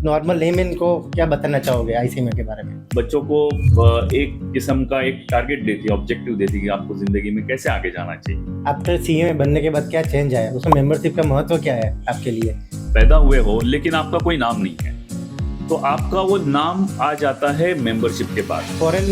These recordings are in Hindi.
नॉर्मल लेमैन को क्या बताना चाहोगे आईसीएमए के बारे में? बच्चों को एक किस्म का एक टारगेट देती है, ऑब्जेक्टिव देती है कि आपको जिंदगी में कैसे आगे जाना चाहिए। आफ्टर सीएमए बनने के बाद क्या चेंज आया, उसमें मेंबरशिप का महत्व क्या है आपके लिए? पैदा हुए हो लेकिन आपका कोई नाम नहीं है, तो आपका वो नाम आ जाता है मेंबरशिप के बाद। फॉरेन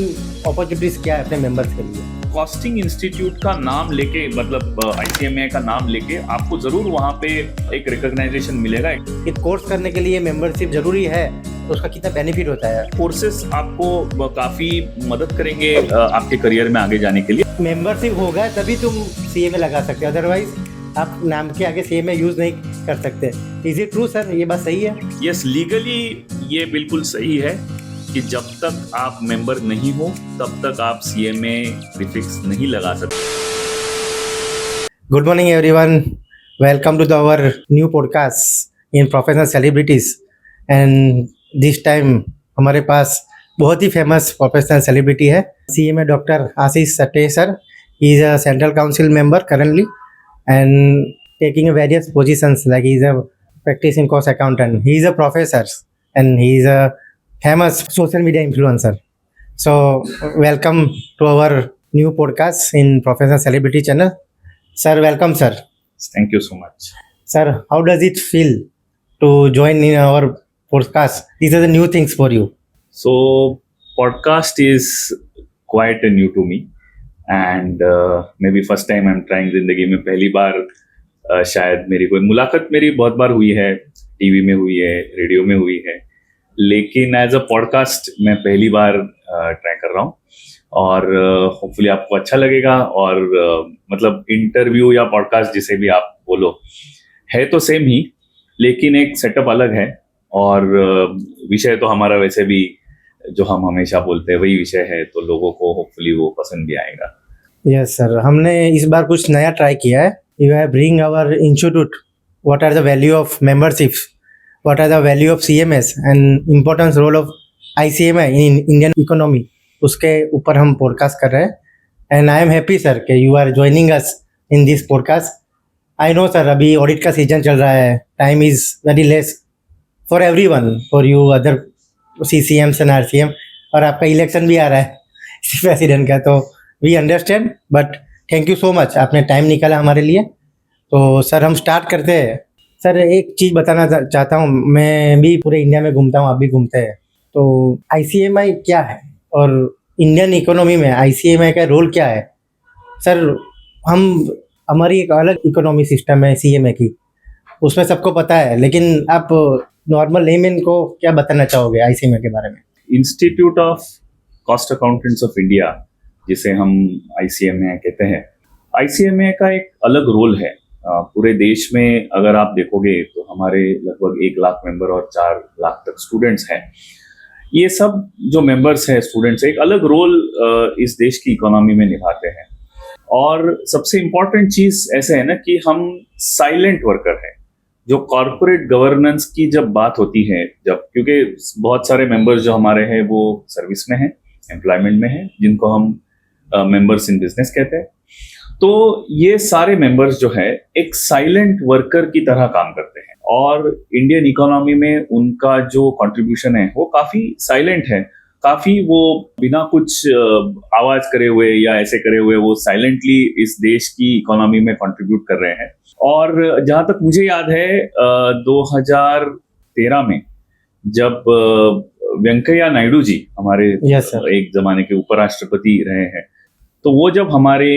अपॉर्चुनिटीज क्या है अपने मेंबर्स के लिए? कॉस्टिंग इंस्टीट्यूट का नाम लेके, मतलब आईसीएमए का नाम लेके आपको जरूर वहाँ पे एक रिकॉग्नाइजेशन मिलेगा। कि कोर्स करने के लिए मेंबरशिप जरूरी है तो उसका कितना बेनिफिट होता है? कोर्सेस आपको काफी मदद करेंगे आपके करियर में आगे जाने के लिए। मेंबरशिप होगा तभी तुम सीएमए लगा सकते हो, अदरवाइज आप नाम के आगे सीएमए यूज नहीं कर सकते। इज इट ट्रू सर, ये बात सही है? यस, लीगली ये बिल्कुल सही है कि जब तक आप मेंबर नहीं हो तब तक आप सीएमए प्रीफिक्स नहीं लगा सकते। Good morning everyone, welcome to our new podcast in professional celebrities. And this time हमारे पास बहुत ही फेमस प्रोफेशनल सेलिब्रिटी है, CMA doctor Ashish Sate sir. He is a central council member currently and taking various positions, like he is a practicing cost accountant, he is a professor, and he is a famous social media influencer. So welcome to our new podcast in Professional Celebrity channel. Sir, welcome sir. Thank you so much. Sir, how does it feel to join in our podcast? These are the new things for you. So podcast is quite new to me and maybe first time I'm trying। जिंदगी में पहली बार शायद मेरी कोई मुलाकात मेरी बहुत बार हुई है, टीवी में हुई है, रेडियो में हुई है, लेकिन एज अ पॉडकास्ट मैं पहली बार ट्राई कर रहा हूँ और होपफुली आपको अच्छा लगेगा। और मतलब इंटरव्यू या पॉडकास्ट जिसे भी आप बोलो, है तो सेम ही लेकिन एक सेटअप अलग है। और विषय तो हमारा वैसे भी जो हम हमेशा बोलते हैं वही विषय है, तो लोगों को होपफुली वो पसंद भी आएगा। यस सर, हमने इस बार कुछ नया ट्राई किया है। You have bring our institute, what are the value of memberships, what are the value of CMS and importance role of ICMA in Indian economy, उसके ऊपर हम पॉडकास्ट कर रहे हैं। And I am happy sir कि you are joining us in this podcast. I know sir, अभी ऑडिट का सीजन चल रहा है, time is very less for everyone, for you other CCMs and RCM, और आपका इलेक्शन भी आ रहा है प्रेसिडेंट का, तो we understand, but thank you so much, आपने टाइम निकाला हमारे लिए। तो सर हम स्टार्ट करते हैं। सर एक चीज़ बताना चाहता हूँ, मैं भी पूरे इंडिया में घूमता हूँ, आप भी घूमते हैं, तो आईसीएमआई क्या है और इंडियन इकोनॉमी में आईसीएमआई का रोल क्या है? सर हमारी एक अलग इकोनॉमी सिस्टम है सीएमए की, उसमें सबको पता है, लेकिन आप नॉर्मल लेमैन को क्या बताना चाहोगे आईसीएमए के बारे में? Institute of cost accountants of India, जिसे हम आईसीएमए कहते हैं, आईसीएमए का एक अलग रोल है पूरे देश में। अगर आप देखोगे तो हमारे लगभग 1 लाख मेंबर और 4 लाख तक स्टूडेंट्स हैं। ये सब जो मेंबर्स हैं, स्टूडेंट्स, एक अलग रोल इस देश की इकोनॉमी में निभाते हैं। और सबसे इम्पोर्टेंट चीज ऐसे है ना कि हम साइलेंट वर्कर हैं। जो कॉर्पोरेट गवर्नेंस की जब बात होती है, जब, क्योंकि बहुत सारे मेंबर्स जो हमारे हैं वो सर्विस में हैं, एम्प्लॉयमेंट में हैं, जिनको हम मेंबर्स इन बिजनेस कहते हैं, तो ये सारे मेंबर्स जो है एक साइलेंट वर्कर की तरह काम करते हैं। और इंडियन इकोनॉमी में उनका जो कंट्रीब्यूशन है वो काफी साइलेंट है, काफी वो बिना कुछ आवाज करे हुए या ऐसे करे हुए वो साइलेंटली इस देश की इकोनॉमी में कंट्रीब्यूट कर रहे हैं। और जहां तक मुझे याद है 2013 में जब वेंकैया नायडू जी हमारे एक जमाने के उपराष्ट्रपति रहे हैं, तो वो जब हमारे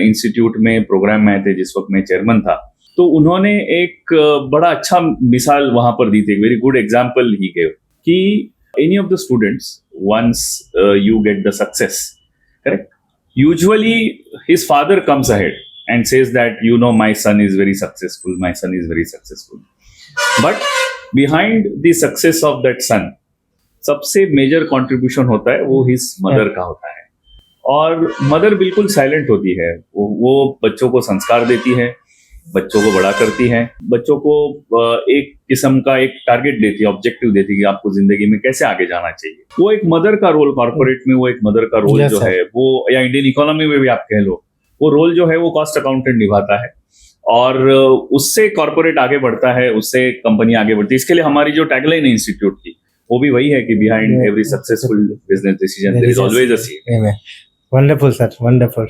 इंस्टीट्यूट में प्रोग्राम में आए थे, जिस वक्त मैं चेयरमैन था, तो उन्होंने एक बड़ा अच्छा मिसाल वहां पर दी थी, very good example he gave, कि any of the students once you get the success, correct, usually his father comes ahead and says that, you know, my son is very successful, my son is very successful. But behind the success of that son, सबसे मेजर कंट्रीब्यूशन होता है वो his mother का होता है। और मदर बिल्कुल साइलेंट होती है, वो बच्चों को संस्कार देती है, बच्चों को बड़ा करती है, बच्चों को एक किस्म का एक टारगेट देती है, ऑब्जेक्टिव देती है कि आपको जिंदगी में कैसे आगे जाना चाहिए। वो एक मदर का रोल, कॉर्पोरेट में वो एक मदर का रोल जो है वो, या इंडियन इकोनॉमी में भी आप कह लो, वो रोल जो है वो कॉस्ट अकाउंटेंट निभाता है। और उससे कॉर्पोरेट आगे बढ़ता है, उससे कंपनी आगे बढ़ती है। इसके लिए हमारी जो टैगलाइन है इंस्टीट्यूट की, वो भी वही है कि behind every successful business decision there is always a CMA. Wonderful sir, wonderful.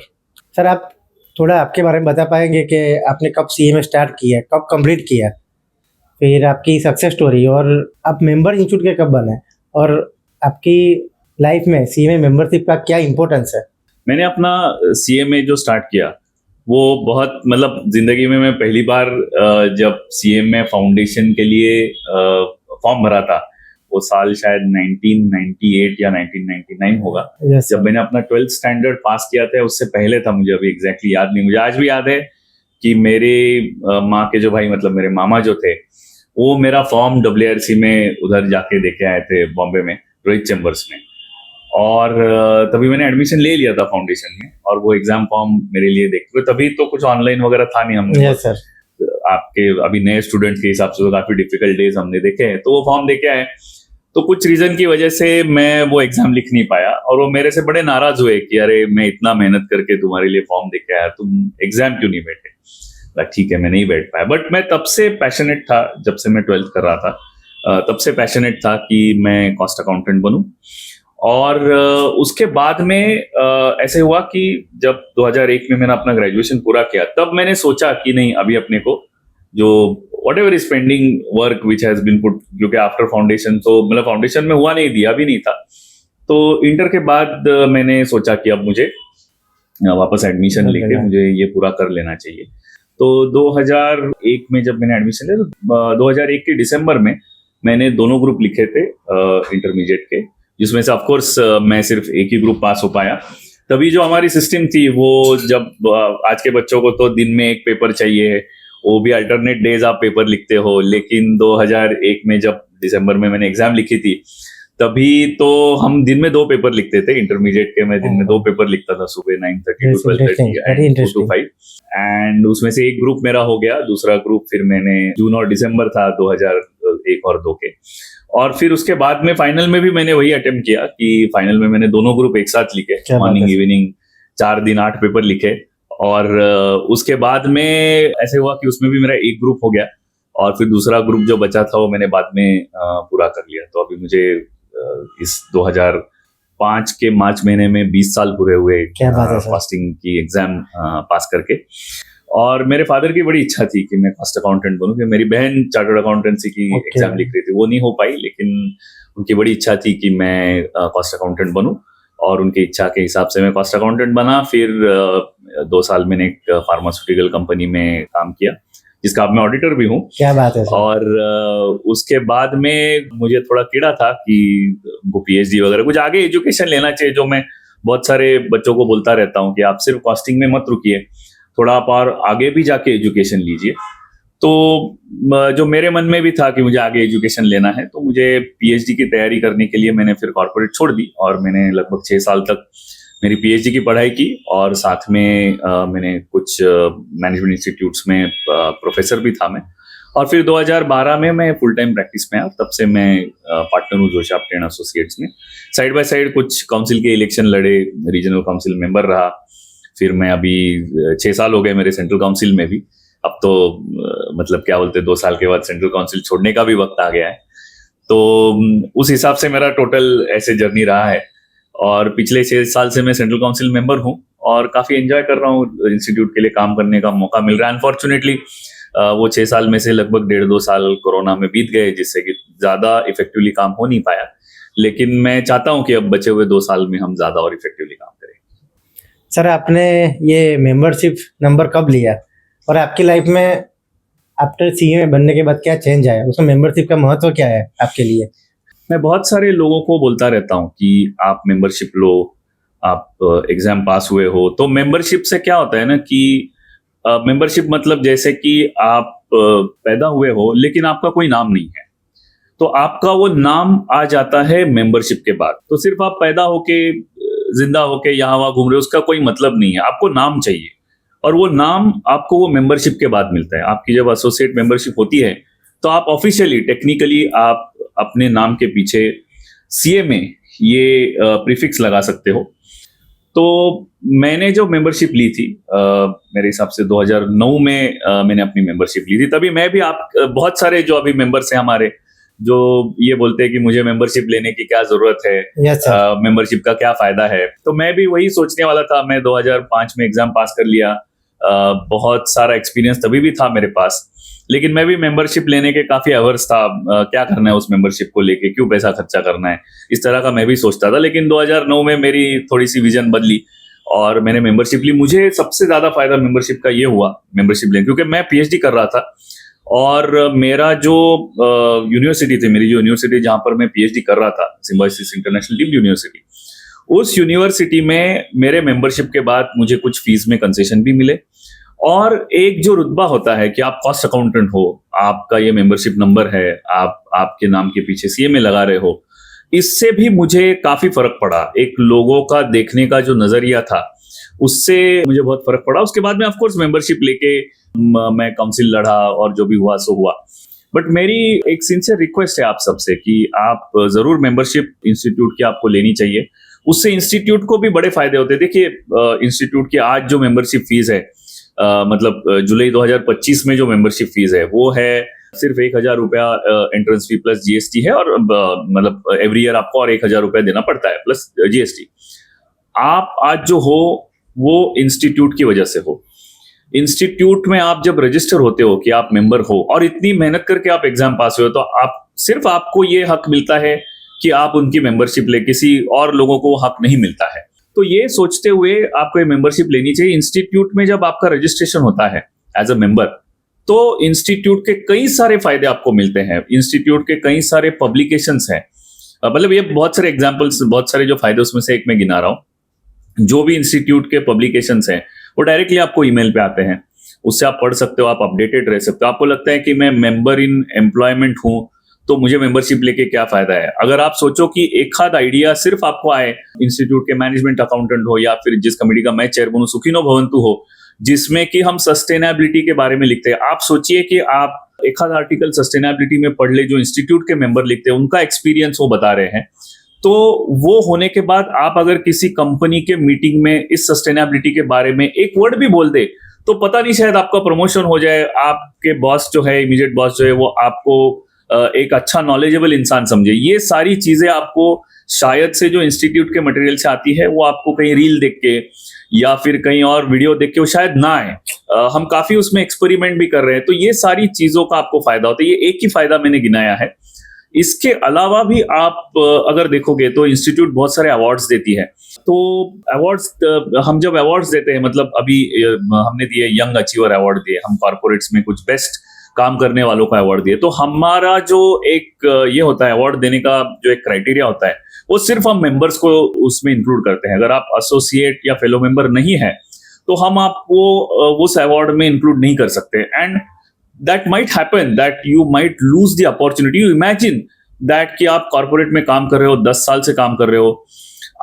Sir आप थोड़ा आपके बारे में बता पाएंगे कि आपने कब सीएमए स्टार्ट किया, कब कंप्लीट किया, फिर आपकी सक्सेस स्टोरी, और आप मेंबर इंस्टीट्यूट के कब बने, और आपकी लाइफ में सीएमए मेंबरशिप का क्या इंपॉर्टेंस है? मैंने अपना सीएमए जो स्टार्ट किया वो बहुत मतलब जिंदगी में मैं पहली बार जब सीएमए फाउंडेशन के लिए फॉर्म भरा था, वो साल शायद 1998 या 1999 होगा। Yes, जब मैंने अपना 12th स्टैंडर्ड पास किया था, उससे पहले था, मुझे अभी एग्जैक्टली याद नहीं। मुझे आज भी याद है कि मेरे माँ के जो भाई मतलब मेरे मामा जो थे, वो मेरा फॉर्म WRC में उधर जाके देके आए थे बॉम्बे में, रोहित चैम्बर्स में। और तभी मैंने एडमिशन ले लिया था फाउंडेशन में, और वो एग्जाम फॉर्म मेरे लिए देखते हुए, तभी तो कुछ ऑनलाइन वगैरह था नहीं। हमने यस सर, आपके अभी नए स्टूडेंट के हिसाब से तो काफी डिफिकल्ट डेज हमने देखे हैं, तो वो फॉर्म देके आए। तो कुछ रीजन की वजह से मैं वो एग्जाम लिख नहीं पाया, और वो मेरे से बड़े नाराज हुए कि अरे मैं इतना मेहनत करके तुम्हारे लिए फॉर्म देके आया, तुम एग्जाम क्यों नहीं बैठे। ठीक है, मैं नहीं बैठ पाया, बट मैं तब से पैशनेट था, जब से मैं 12th कर रहा था तब से पैशनेट था कि मैं कॉस्ट अकाउंटेंट बनूं। और उसके बाद में ऐसे हुआ कि जब 2001 में मैंने अपना ग्रेजुएशन पूरा किया, तब मैंने सोचा कि नहीं, अभी अपने को जो whatever is pending work which has been put, क्योंकि आफ्टर फाउंडेशन तो मतलब फाउंडेशन में हुआ नहीं, दिया भी नहीं था, तो इंटर के बाद मैंने सोचा कि अब मुझे वापस एडमिशन लेके मुझे ये पूरा कर लेना चाहिए। तो 2001 में जब मैंने एडमिशन लिया, तो 2001 के दिसंबर में मैंने दोनों ग्रुप लिखे थे इंटरमीडिएट के, जिसमें से ऑफकोर्स मैं सिर्फ एक ही ग्रुप पास हो पाया। तभी जो हमारी सिस्टम थी वो, जब आज के बच्चों को तो दिन में एक पेपर चाहिए, वो भी अल्टरनेट डेज आप पेपर लिखते हो, लेकिन 2001 में जब दिसंबर में मैंने एग्जाम लिखी थी, तभी तो हम दिन में 2 पेपर लिखते थे इंटरमीडिएट के। मैं दिन में 2 पेपर लिखता था, सुबह 9:30 to 12:30 एंड 2 to 5। एंड उसमें से एक ग्रुप मेरा हो गया, दूसरा ग्रुप फिर मैंने जून और दिसंबर था 2001 और 2 के। और फिर उसके बाद में फाइनल में भी मैंने वही अटेम्प्ट किया कि फाइनल में मैंने दोनों ग्रुप एक साथ लिखे, मॉर्निंग इवनिंग 4 दिन 8 पेपर लिखे। और उसके बाद में ऐसे हुआ कि उसमें भी मेरा एक ग्रुप हो गया, और फिर दूसरा ग्रुप जो बचा था वो मैंने बाद में पूरा कर लिया। तो अभी मुझे इस 2005 के मार्च महीने में 20 साल पूरे हुए कॉस्टिंग की एग्जाम पास करके। और मेरे फादर की बड़ी इच्छा थी कि मैं कॉस्ट अकाउंटेंट बनूं, कि मेरी बहन चार्टर्ड अकाउंटेंसी की एग्जाम लिख रही थी, वो नहीं हो पाई, लेकिन उनकी बड़ी इच्छा थी कि मैं कॉस्ट अकाउंटेंट बनूं, और उनकी इच्छा के हिसाब से मैं कॉस्ट अकाउंटेंट बना। फिर 2 साल मैंने एक फार्मास्यूटिकल कंपनी में काम किया, जिसका अब मैं ऑडिटर भी हूँ। क्या बात है सर। और उसके बाद में मुझे थोड़ा कीड़ा था कि वो PhD वगैरह कुछ आगे एजुकेशन लेना चाहिए, जो मैं बहुत सारे बच्चों को बोलता रहता हूँ कि आप सिर्फ कॉस्टिंग में मत रुकिए, थोड़ा आप और आगे भी जाके एजुकेशन लीजिए। तो जो मेरे मन में भी था कि मुझे आगे एजुकेशन लेना है, तो मुझे PhD की तैयारी करने के लिए मैंने फिर कॉर्पोरेट छोड़ दी, और मैंने लगभग 6 साल तक मेरी PhD की पढ़ाई की, और साथ में मैंने कुछ मैनेजमेंट इंस्टीट्यूट्स में प्रोफेसर भी था मैं। और फिर 2012 में मैं फुल टाइम प्रैक्टिस में आया, तब से मैं पार्टनर हूँ जोशी आपटे एंड एसोसिएट्स में। साइड बाय साइड कुछ काउंसिल के इलेक्शन लड़े, रीजनल काउंसिल मेंबर रहा, फिर मैं अभी 6 साल हो गए मेरे सेंट्रल काउंसिल में भी। अब तो मतलब क्या बोलते हैं, 2 साल के बाद सेंट्रल काउंसिल छोड़ने का भी वक्त आ गया है। तो उस हिसाब से मेरा टोटल ऐसे जर्नी रहा है, और पिछले 6 साल से मैं सेंट्रल काउंसिल मेंबर हूँ, और काफी एंजॉय कर रहा हूँ। इंस्टीट्यूट के लिए काम करने का मौका मिल रहा है। अनफॉर्चुनेटली वो 6 साल में से लगभग 1.5-2 साल कोरोना में बीत गए, जिससे कि ज्यादा इफेक्टिवली काम हो नहीं पाया। लेकिन मैं चाहता हूँ कि अब बचे हुए 2 साल में हम ज्यादा और इफेक्टिवली काम करें। सर आपने ये मेंबरशिप नंबर कब लिया, और आपकी लाइफ में आफ्टर सीए बनने के बाद क्या चेंज आया, उसमें मेंबरशिप का महत्व क्या है आपके लिए? मैं बहुत सारे लोगों को बोलता रहता हूँ कि आप मेंबरशिप लो, आप एग्जाम पास हुए हो। तो मेंबरशिप से क्या होता है ना कि मेंबरशिप मतलब जैसे कि आप पैदा हुए हो लेकिन आपका कोई नाम नहीं है, तो आपका वो नाम आ जाता है मेंबरशिप के बाद। तो सिर्फ आप पैदा होके जिंदा होके यहाँ वहाँ घूम रहे हो, उसका कोई मतलब नहीं है, आपको नाम चाहिए, और वो नाम आपको वो मेंबरशिप के बाद मिलता है। आपकी जब एसोसिएट मेंबरशिप होती है, तो आप ऑफिशियली टेक्निकली आप अपने नाम के पीछे CMA ये प्रीफिक्स लगा सकते हो। तो मैंने जो मेंबरशिप ली थी मेरे हिसाब से 2009 में मैंने अपनी मेंबरशिप ली थी। तभी मैं भी बहुत सारे जो अभी मेंबर्स हैं हमारे, जो ये बोलते हैं कि मुझे मेंबरशिप लेने की क्या जरूरत है, यस सर। मेंबरशिप का क्या फायदा है, तो मैं भी वही सोचने वाला था। मैं 2005 में एग्जाम पास कर लिया, बहुत सारा एक्सपीरियंस तभी भी था मेरे पास, लेकिन मैं भी मेंबरशिप लेने के काफी अवर्स था। क्या करना है उस मेंबरशिप को लेके, क्यों पैसा खर्चा करना है, इस तरह का मैं भी सोचता था। लेकिन 2009 में मेरी थोड़ी सी विजन बदली और मैंने मेंबरशिप ली। मुझे सबसे ज्यादा फायदा मेंबरशिप का ये हुआ, मेंबरशिप लेने, क्योंकि मैं पीएचडी कर रहा था और मेरा जो यूनिवर्सिटी थी, मेरी जो यूनिवर्सिटी जहां पर मैं पीएचडी कर रहा था, सिम्बायोसिस इंटरनेशनल डीम्ड यूनिवर्सिटी, उस यूनिवर्सिटी में मेरे मेंबरशिप के बाद मुझे कुछ फीस में कंसेशन भी मिले और एक जो रुतबा होता है कि आप कॉस्ट अकाउंटेंट हो, आपका ये मेंबरशिप नंबर है, आपके नाम के पीछे सीएमए लगा रहे हो, इससे भी मुझे काफी फर्क पड़ा। एक लोगों का देखने का जो नजरिया था, उससे मुझे बहुत फर्क पड़ा। उसके बाद में ऑफ कोर्स मेंबरशिप लेके मैं काउंसिल लड़ा और जो भी हुआ सो हुआ। बट मेरी एक सिंसियर रिक्वेस्ट है आप सबसे कि आप जरूर मेंबरशिप इंस्टीट्यूट की आपको लेनी चाहिए। उससे इंस्टीट्यूट को भी बड़े फायदे होते हैं। देखिए, इंस्टीट्यूट की आज जो मेंबरशिप फीस है, मतलब जुलाई 2025 में जो मेंबरशिप फीस है वो है सिर्फ 1,000 रुपया एंट्रेंस फी प्लस जीएसटी है, और मतलब एवरी ईयर आपको और 1,000 रुपया देना पड़ता है प्लस जीएसटी। आप आज जो हो वो इंस्टीट्यूट की वजह से हो। इंस्टीट्यूट में आप जब रजिस्टर होते हो कि आप मेंबर हो और इतनी मेहनत करके आप एग्जाम पास हुए हो, तो आपको ये हक मिलता है कि आप उनकी मेंबरशिप ले, किसी और लोगों को हक नहीं मिलता है। तो ये सोचते हुए आपको ये मेंबरशिप लेनी चाहिए। इंस्टीट्यूट में जब आपका रजिस्ट्रेशन होता है एज अ मेंबर, तो इंस्टीट्यूट के कई सारे फायदे आपको मिलते हैं। इंस्टीट्यूट के कई सारे पब्लिकेशंस हैं, मतलब ये बहुत सारे एग्जांपल्स, बहुत सारे जो फायदे, उसमें से एक मैं गिना रहा हूं। जो भी इंस्टीट्यूट के पब्लिकेशंस हैं वो डायरेक्टली आपको ईमेल पे आते हैं, उससे आप पढ़ सकते हो, आप अपडेटेड रह सकते हो। आपको लगता है कि मैं मेंबर इन एम्प्लॉयमेंट हूं, तो मुझे मेंबरशिप लेके क्या फायदा है। अगर आप सोचो कि एक आध आइडिया सिर्फ आपको आए, इंस्टीट्यूट के मैनेजमेंट अकाउंटेंट हो या फिर जिस कमेटी का मैं चेयरमैन हूं, सुखिनो भवंतु हो, जिसमें कि हम सस्टेनेबिलिटी के बारे में लिखते हैं। आप सोचिए कि आप एक आध आर्टिकल सस्टेनेबिलिटी में पढ़ ले, जो इंस्टीट्यूट के मेंबर लिखते हैं, उनका एक्सपीरियंस वो बता रहे हैं। तो वो होने के बाद आप अगर किसी कंपनी के मीटिंग में इस सस्टेनेबिलिटी के बारे में एक वर्ड भी बोल दे, तो पता नहीं, शायद आपका प्रमोशन हो जाए, आपके बॉस जो है, इमीडिएट बॉस जो है, वो आपको एक अच्छा नॉलेजेबल इंसान समझे। ये सारी चीजें आपको शायद से जो इंस्टीट्यूट के मटेरियल से आती है, वो आपको कहीं रील देख के या फिर कहीं और वीडियो देख के वो शायद ना आए। हम काफी उसमें एक्सपेरिमेंट भी कर रहे हैं, तो ये सारी चीजों का आपको फायदा होता है। ये एक ही फायदा मैंने गिनाया है। इसके अलावा भी आप अगर देखोगे तो इंस्टीट्यूट बहुत सारे अवार्ड्स देती है। तो अवार्ड्स, हम जब अवार्ड्स देते हैं, मतलब अभी हमने दिए यंग अचीवर अवार्ड दिए, हम कॉर्पोरेट्स में कुछ बेस्ट काम करने वालों का अवार्ड दिए। तो हमारा जो एक ये होता है अवार्ड देने का जो एक क्राइटेरिया होता है, वो सिर्फ हम मेंबर्स को उसमें इंक्लूड करते हैं। अगर आप एसोसिएट या फेलो मेंबर नहीं है, तो हम आपको उस अवार्ड में इंक्लूड नहीं कर सकते। And that might happen that you might lose the opportunity. You imagine that कि आप कॉर्पोरेट में काम कर रहे हो, 10 साल से काम कर रहे हो,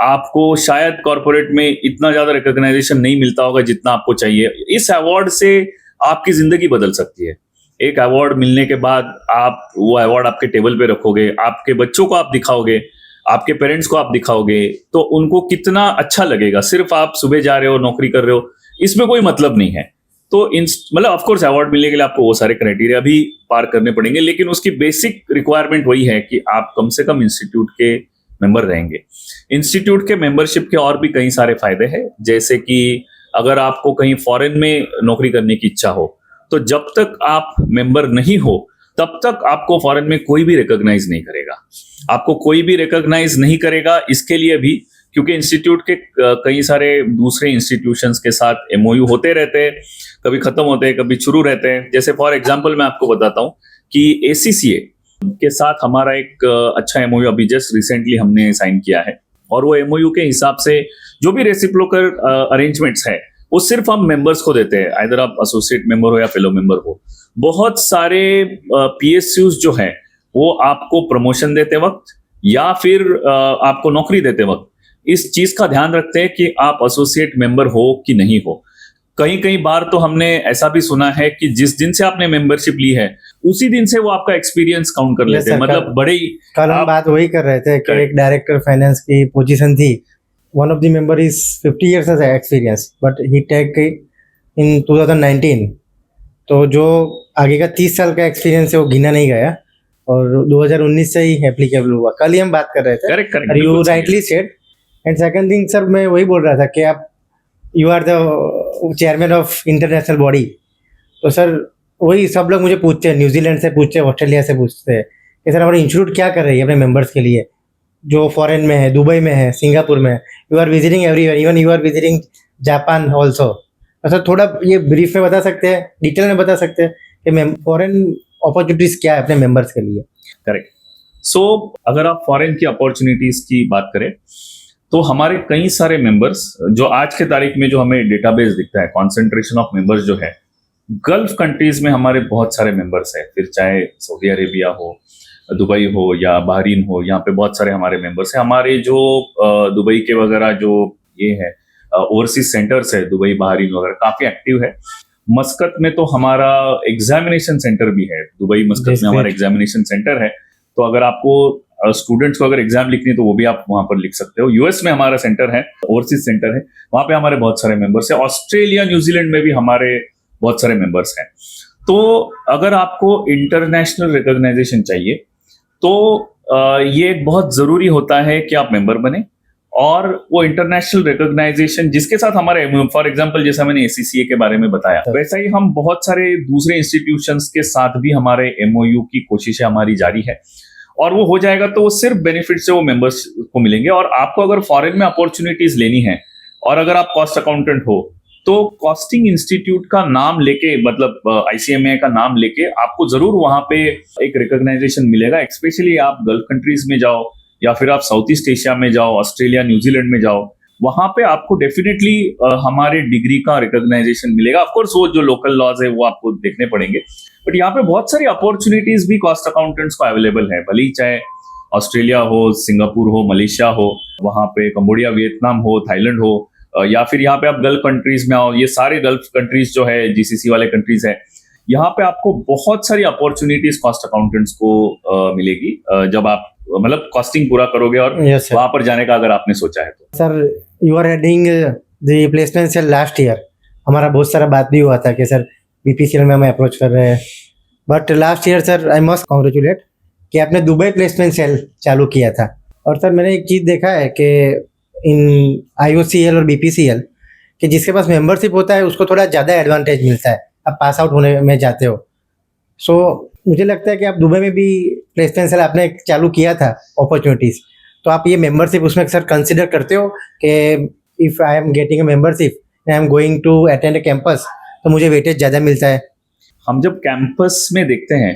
आपको शायद कॉर्पोरेट में इतना ज्यादा रिकॉग्नाइजेशन नहीं मिलता होगा जितना आपको चाहिए। इस अवार्ड से आपकी जिंदगी बदल सकती है। एक अवार्ड मिलने के बाद आप वो अवार्ड आपके टेबल पे रखोगे, आपके बच्चों को आप दिखाओगे, आपके पेरेंट्स को आप दिखाओगे, तो उनको कितना अच्छा लगेगा। सिर्फ आप सुबह जा रहे हो, नौकरी कर रहे हो, इसमें कोई मतलब नहीं है। तो मतलब ऑफ कोर्स अवार्ड मिलने के लिए आपको वो सारे क्राइटेरिया भी पार करने पड़ेंगे, लेकिन उसकी बेसिक रिक्वायरमेंट वही है कि आप कम से कम इंस्टीट्यूट के मेंबर रहेंगे। इंस्टीट्यूट के मेंबरशिप के और भी कई सारे फायदे हैं, जैसे कि अगर आपको कहीं फॉरेन में नौकरी करने की इच्छा हो, तो जब तक आप मेंबर नहीं हो तब तक आपको फॉरेन में कोई भी रिकॉग्नाइज नहीं करेगा। आपको कोई भी रिकॉग्नाइज नहीं करेगा इसके लिए भी, क्योंकि इंस्टीट्यूट के कई सारे दूसरे इंस्टीट्यूशंस के साथ एमओयू होते रहते हैं, कभी खत्म होते हैं, कभी शुरू रहते हैं। जैसे फॉर एग्जांपल मैं आपको बताता हूं कि एसीसीए के साथ हमारा एक अच्छा एमओयू अभी जस्ट रिसेंटली हमने साइन किया है, और वो एमओयू के हिसाब से जो भी रेसिप्रोकल अरेंजमेंट्स है वो सिर्फ हम मेंबर्स को देते हैं, आइदर आप एसोसिएट मेंबर हो या फेलो मेंबर हो। बहुत सारे पीएसयूज जो है वो आपको प्रमोशन देते वक्त या फिर आपको नौकरी देते वक्त इस चीज का ध्यान रखते हैं कि आप एसोसिएट मेंबर हो कि नहीं हो। कई बार तो हमने ऐसा भी सुना है कि जिस दिन से आपने मेंबरशिप ली है उसी दिन से वो आपका एक्सपीरियंस काउंट कर लेते हैं। मतलब बड़े ही कल हम बात वही कर रहे थे कि एक डायरेक्टर फाइनेंस की पोजीशन थी, one of the member is 50 years as experience, but he take it in 2019. तो जो आगे का 30 साल का एक्सपीरियंस है वो गिना नहीं गया और 2019 से ही एप्लीकेबल हुआ. कल ही हम बात कर रहे थे. करेक्ट करेक्ट, और यू बिल्कुल सही है। Rightly said. And second thing sir, मैं वही बोल रहा था कि आप you are the chairman of international body. तो सर वही सब लोग मुझे पूछते हैं, न्यूजीलैंड से पूछते हैं, ऑस्ट्रेलिया से पूछते हैं कि सर हमारा इंस्टीट्यूट क्या कर रही है अपने मेंबर्स के लिए जो फॉरेन में है, दुबई में है, सिंगापुर में है. You are visiting everywhere, even you are visiting Japan also. तो सर थोड़ा ये ब्रीफ में बता सकते हैं, डिटेल में बता सकते हैं कि फॉरेन अपॉर्चुनिटीज क्या है अपने मेंबर्स के लिए. करेक्ट. सो अगर आप फॉरेन की अपॉर्चुनिटीज की बात करें तो हमारे कई सारे मेंबर्स जो आज के तारीख में जो हमें डेटाबेस दिखता है, कॉन्सेंट्रेशन ऑफ मेंबर्स जो है, गल्फ कंट्रीज में हमारे बहुत सारे मेंबर्स हैं. फिर चाहे सऊदी अरेबिया हो, दुबई हो या बहरीन हो, यहाँ पे बहुत सारे हमारे मेंबर्स हैं. हमारे जो दुबई के वगैरह जो ये है ओवरसीज सेंटर्स है, दुबई बहरीन वगैरह काफी एक्टिव है. मस्कत में तो हमारा एग्जामिनेशन सेंटर भी है. दुबई मस्कत में हमारा एग्जामिनेशन सेंटर है. तो अगर आपको स्टूडेंट्स को अगर एग्जाम लिखनी है तो वो भी आप वहां पर लिख सकते हो. यूएस में हमारा सेंटर है, ओवरसीज सेंटर है, वहां पे हमारे बहुत सारे मेंबर्स हैं. ऑस्ट्रेलिया, न्यूजीलैंड में भी हमारे बहुत सारे मेंबर्स हैं. तो अगर आपको इंटरनेशनल रिकॉग्नाइजेशन चाहिए तो ये एक बहुत जरूरी होता है कि आप मेंबर बने. और वो इंटरनेशनल रिकॉग्नाइजेशन जिसके साथ हमारे, फॉर एग्जांपल जैसा मैंने एसीसीए के बारे में बताया, वैसा ही हम बहुत सारे दूसरे इंस्टीट्यूशंस के साथ भी हमारे एमओयू की कोशिशें हमारी जारी है. और वो हो जाएगा तो वो सिर्फ बेनिफिट से वो मेंबर्स को मिलेंगे. और आपको अगर फॉरेन में अपॉर्चुनिटीज लेनी है और अगर आप कॉस्ट अकाउंटेंट हो तो कॉस्टिंग इंस्टीट्यूट का नाम लेके, मतलब आईसीएमए का नाम लेके आपको जरूर वहां पे एक रिकॉग्नाइजेशन मिलेगा. स्पेशली आप गल्फ कंट्रीज में जाओ या फिर आप साउथ ईस्ट एशिया में जाओ, ऑस्ट्रेलिया, न्यूजीलैंड में जाओ, वहां पे आपको डेफिनेटली हमारे डिग्री का रिकॉग्नाइजेशन मिलेगा. ऑफकोर्स वो जो लोकल लॉज है वो आपको देखने पड़ेंगे, बट यहाँ पे बहुत सारी अपॉर्चुनिटीज भी कॉस्ट अकाउंटेंट्स को अवेलेबल है. भले ही चाहे ऑस्ट्रेलिया हो, सिंगापुर हो, मलेशिया हो, वहां पे कंबोडिया, वियतनाम हो, थाईलैंड हो, या फिर यहाँ पे आप गल्फ कंट्रीज में आओ. ये सारे गल्फ कंट्रीज जो है जीसीसी वाले कंट्रीज है, यहाँ पे आपको बहुत सारी अपॉर्चुनिटीज कॉस्ट अकाउंटेंट्स को मिलेगी जब आप मतलब कॉस्टिंग पूरा करोगे और वहां पर जाने का अगर आपने सोचा है तो. Sir you are heading the placement cell. Last year हमारा बहुत सारा बात भी हुआ था कि सर बीपीसीएल में हमें अप्रोच कर रहे हैं. But last year sir I must congratulate कि आपने दुबई प्लेसमेंट सेल चालू किया था. और सर मैंने एक चीज़ देखा है कि इन आईओसीएल और बीपीसीएल कि जिसके पास मेंबरशिप होता है उसको थोड़ा ज़्यादा एडवांटेज मिलता है. आप पास आउट होने में जाते हो. सो मुझे लगता है कि आप दुबई में भी प्लेसमेंट सेल आपने चालू किया था अपॉर्चुनिटीज़, तो आप ये मेंबरशिप उसमें सर कंसिडर करते हो कि if I am getting a membership I am going to attend a campus तो मुझे वेटेज ज़्यादा मिलता है. हम जब कैंपस में देखते हैं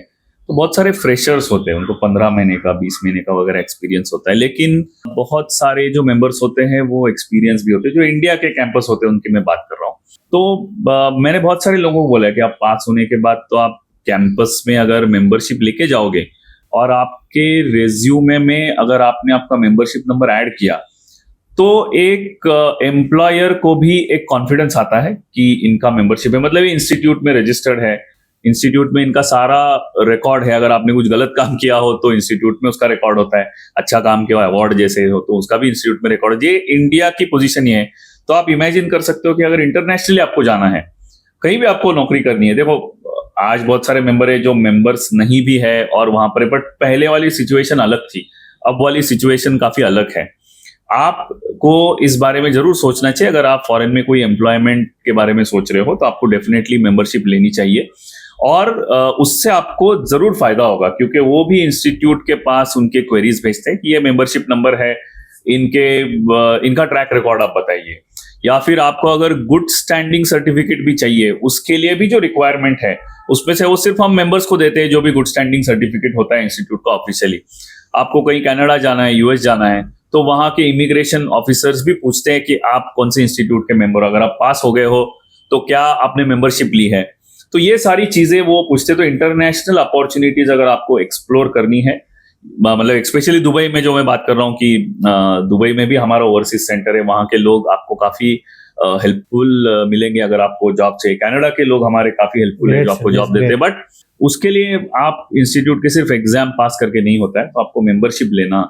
तो बहुत सारे फ्रेशर्स होते हैं, उनको 15 महीने का, 20 महीने का वगैरह एक्सपीरियंस होता है. लेकिन बहुत सारे जो मेंबर्स होते हैं वो एक्सपीरियंस भी होते हैं. जो इंडिया के कैंपस होते हैं उनकी मैं बात कर रहा हूँ. तो मैंने बहुत सारे लोगों को बोला कि आप पास होने के बाद तो आप कैंपस में अगर मेंबरशिप लेके जाओगे और आपके रेज्यूमे में अगर आपने आपका मेंबरशिप नंबर ऐड किया तो एक एम्प्लॉयर को भी एक कॉन्फिडेंस आता है कि इनका मेंबरशिप है, मतलब ये इंस्टीट्यूट में रजिस्टर्ड है, इंस्टीट्यूट में इनका सारा रिकॉर्ड है. अगर आपने कुछ गलत काम किया हो तो इंस्टीट्यूट में उसका रिकॉर्ड होता है, अच्छा काम किया अवार्ड जैसे हो तो उसका भी इंस्टीट्यूट में रिकॉर्ड है. ये इंडिया की पोजीशन ये है. तो आप इमेजिन कर सकते हो कि अगर इंटरनेशनली आपको जाना है, कहीं भी आपको नौकरी करनी है, देखो आज बहुत सारे मेंबर है जो मेंबर्स नहीं भी है और वहां पर, बट पहले वाली सिचुएशन अलग थी, अब वाली सिचुएशन काफी अलग है. आपको इस बारे में जरूर सोचना चाहिए. अगर आप फॉरेन में कोई एम्प्लॉयमेंट के बारे में सोच रहे हो तो आपको डेफिनेटली मेंबरशिप लेनी चाहिए और उससे आपको जरूर फायदा होगा, क्योंकि वो भी इंस्टीट्यूट के पास उनके क्वेरीज भेजते हैं कि ये मेंबरशिप नंबर है, इनका ट्रैक रिकॉर्ड आप बताइए. या फिर आपको अगर गुड स्टैंडिंग सर्टिफिकेट भी चाहिए, उसके लिए भी जो रिक्वायरमेंट है उसमें से वो सिर्फ हम मेंबर्स को देते हैं, जो भी गुड स्टैंडिंग सर्टिफिकेट होता है इंस्टीट्यूट का ऑफिशियली. आपको कहीं कनाडा जाना है, यूएस जाना है, तो वहां के इमिग्रेशन ऑफिसर्स भी पूछते हैं कि आप कौन से इंस्टीट्यूट के मेंबर, अगर आप पास हो गए हो तो क्या आपने मेंबरशिप ली है. तो ये सारी चीजें वो पूछते. तो इंटरनेशनल अपॉर्चुनिटीज अगर आपको एक्सप्लोर करनी है, मतलब स्पेशली दुबई में जो मैं बात कर रहा हूँ कि दुबई में भी हमारा ओवरसीज सेंटर है, वहाँ के लोग आपको काफी हेल्पफुल मिलेंगे अगर आपको जॉब चाहिए. कनाडा के लोग हमारे काफी हेल्पफुल है जो आपको जॉब देते हैं. बट उसके लिए आप इंस्टीट्यूट के सिर्फ एग्जाम पास करके नहीं होता है, तो आपको मेंबरशिप लेना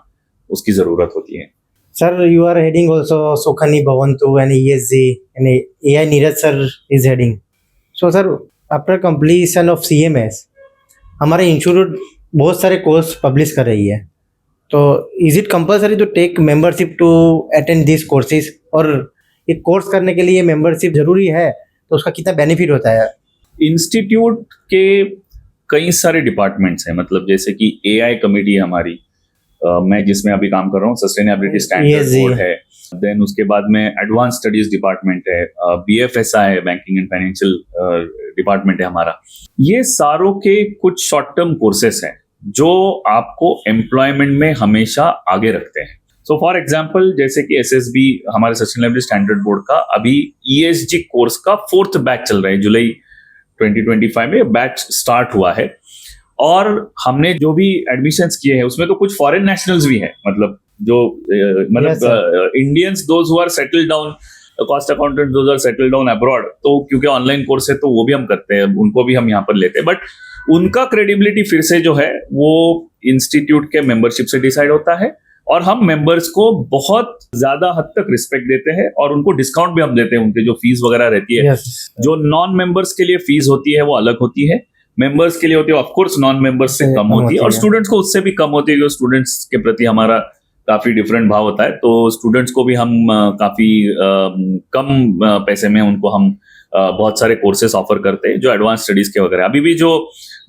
उसकी जरूरत होती है. Sir, you are heading also Sukhani Bhavantu and ESG and AI Neeraj sir is heading. So sir, after completion of CMS, हमारे इंस्टीट्यूट बहुत सारे कोर्स पब्लिश कर रही है, तो is it compulsory to take membership to attend this courses, और एक कोर्स करने के लिए मेंबरशिप जरूरी है तो उसका कितना बेनिफिट होता है? इंस्टीट्यूट के कई सारे डिपार्टमेंट्स हैं, मतलब जैसे कि एआई कमेटी हमारी, मैं जिसमें अभी काम कर रहा हूँ, सस्टेनेबिलिटी स्टैंडर्ड ESG बोर्ड है, देन उसके बाद में एडवांस स्टडीज डिपार्टमेंट है, बीएफएसआई है, बैंकिंग एंड फाइनेंशियल डिपार्टमेंट है हमारा। ये सारों के कुछ शॉर्ट टर्म कोर्सेस हैं जो आपको एम्प्लॉयमेंट में हमेशा आगे रखते हैं। सो फॉर एग्जाम्पल, जैसे कि एसएसबी हमारे सस्टेनेबिलिटी स्टैंडर्ड बोर्ड का अभी ईएसजी कोर्स का 4th बैच चल रहा है, जुलाई 2025 में बैच स्टार्ट हुआ है। और हमने जो भी एडमिशंस किए हैं उसमें तो कुछ फॉरेन नेशनल्स भी हैं, मतलब जो मतलब Indians those who are settled down, cost accountant those are settled down abroad, तो क्योंकि ऑनलाइन कोर्स है तो वो भी हम करते हैं, उनको भी हम यहाँ पर लेते हैं। बट उनका क्रेडिबिलिटी फिर से जो है वो इंस्टीट्यूट के मेंबरशिप से डिसाइड होता है, और हम मेंबर्स को बहुत ज्यादा हद तक रिस्पेक्ट देते हैं और उनको डिस्काउंट भी हम देते हैं। उनके जो फीस वगैरह रहती है, जो नॉन मेंबर्स के लिए फीस होती है वो अलग होती है, मेंबर्स के लिए होती है ऑफ कोर्स नॉन मेंबर्स से कम होती है, और स्टूडेंट्स को उससे भी कम होती है, क्योंकि स्टूडेंट्स के प्रति हमारा काफी डिफरेंट भाव होता है। तो स्टूडेंट्स को भी हम काफी कम पैसे में उनको हम बहुत सारे कोर्सेस ऑफर करते हैं, जो एडवांस स्टडीज के वगैरह। अभी भी जो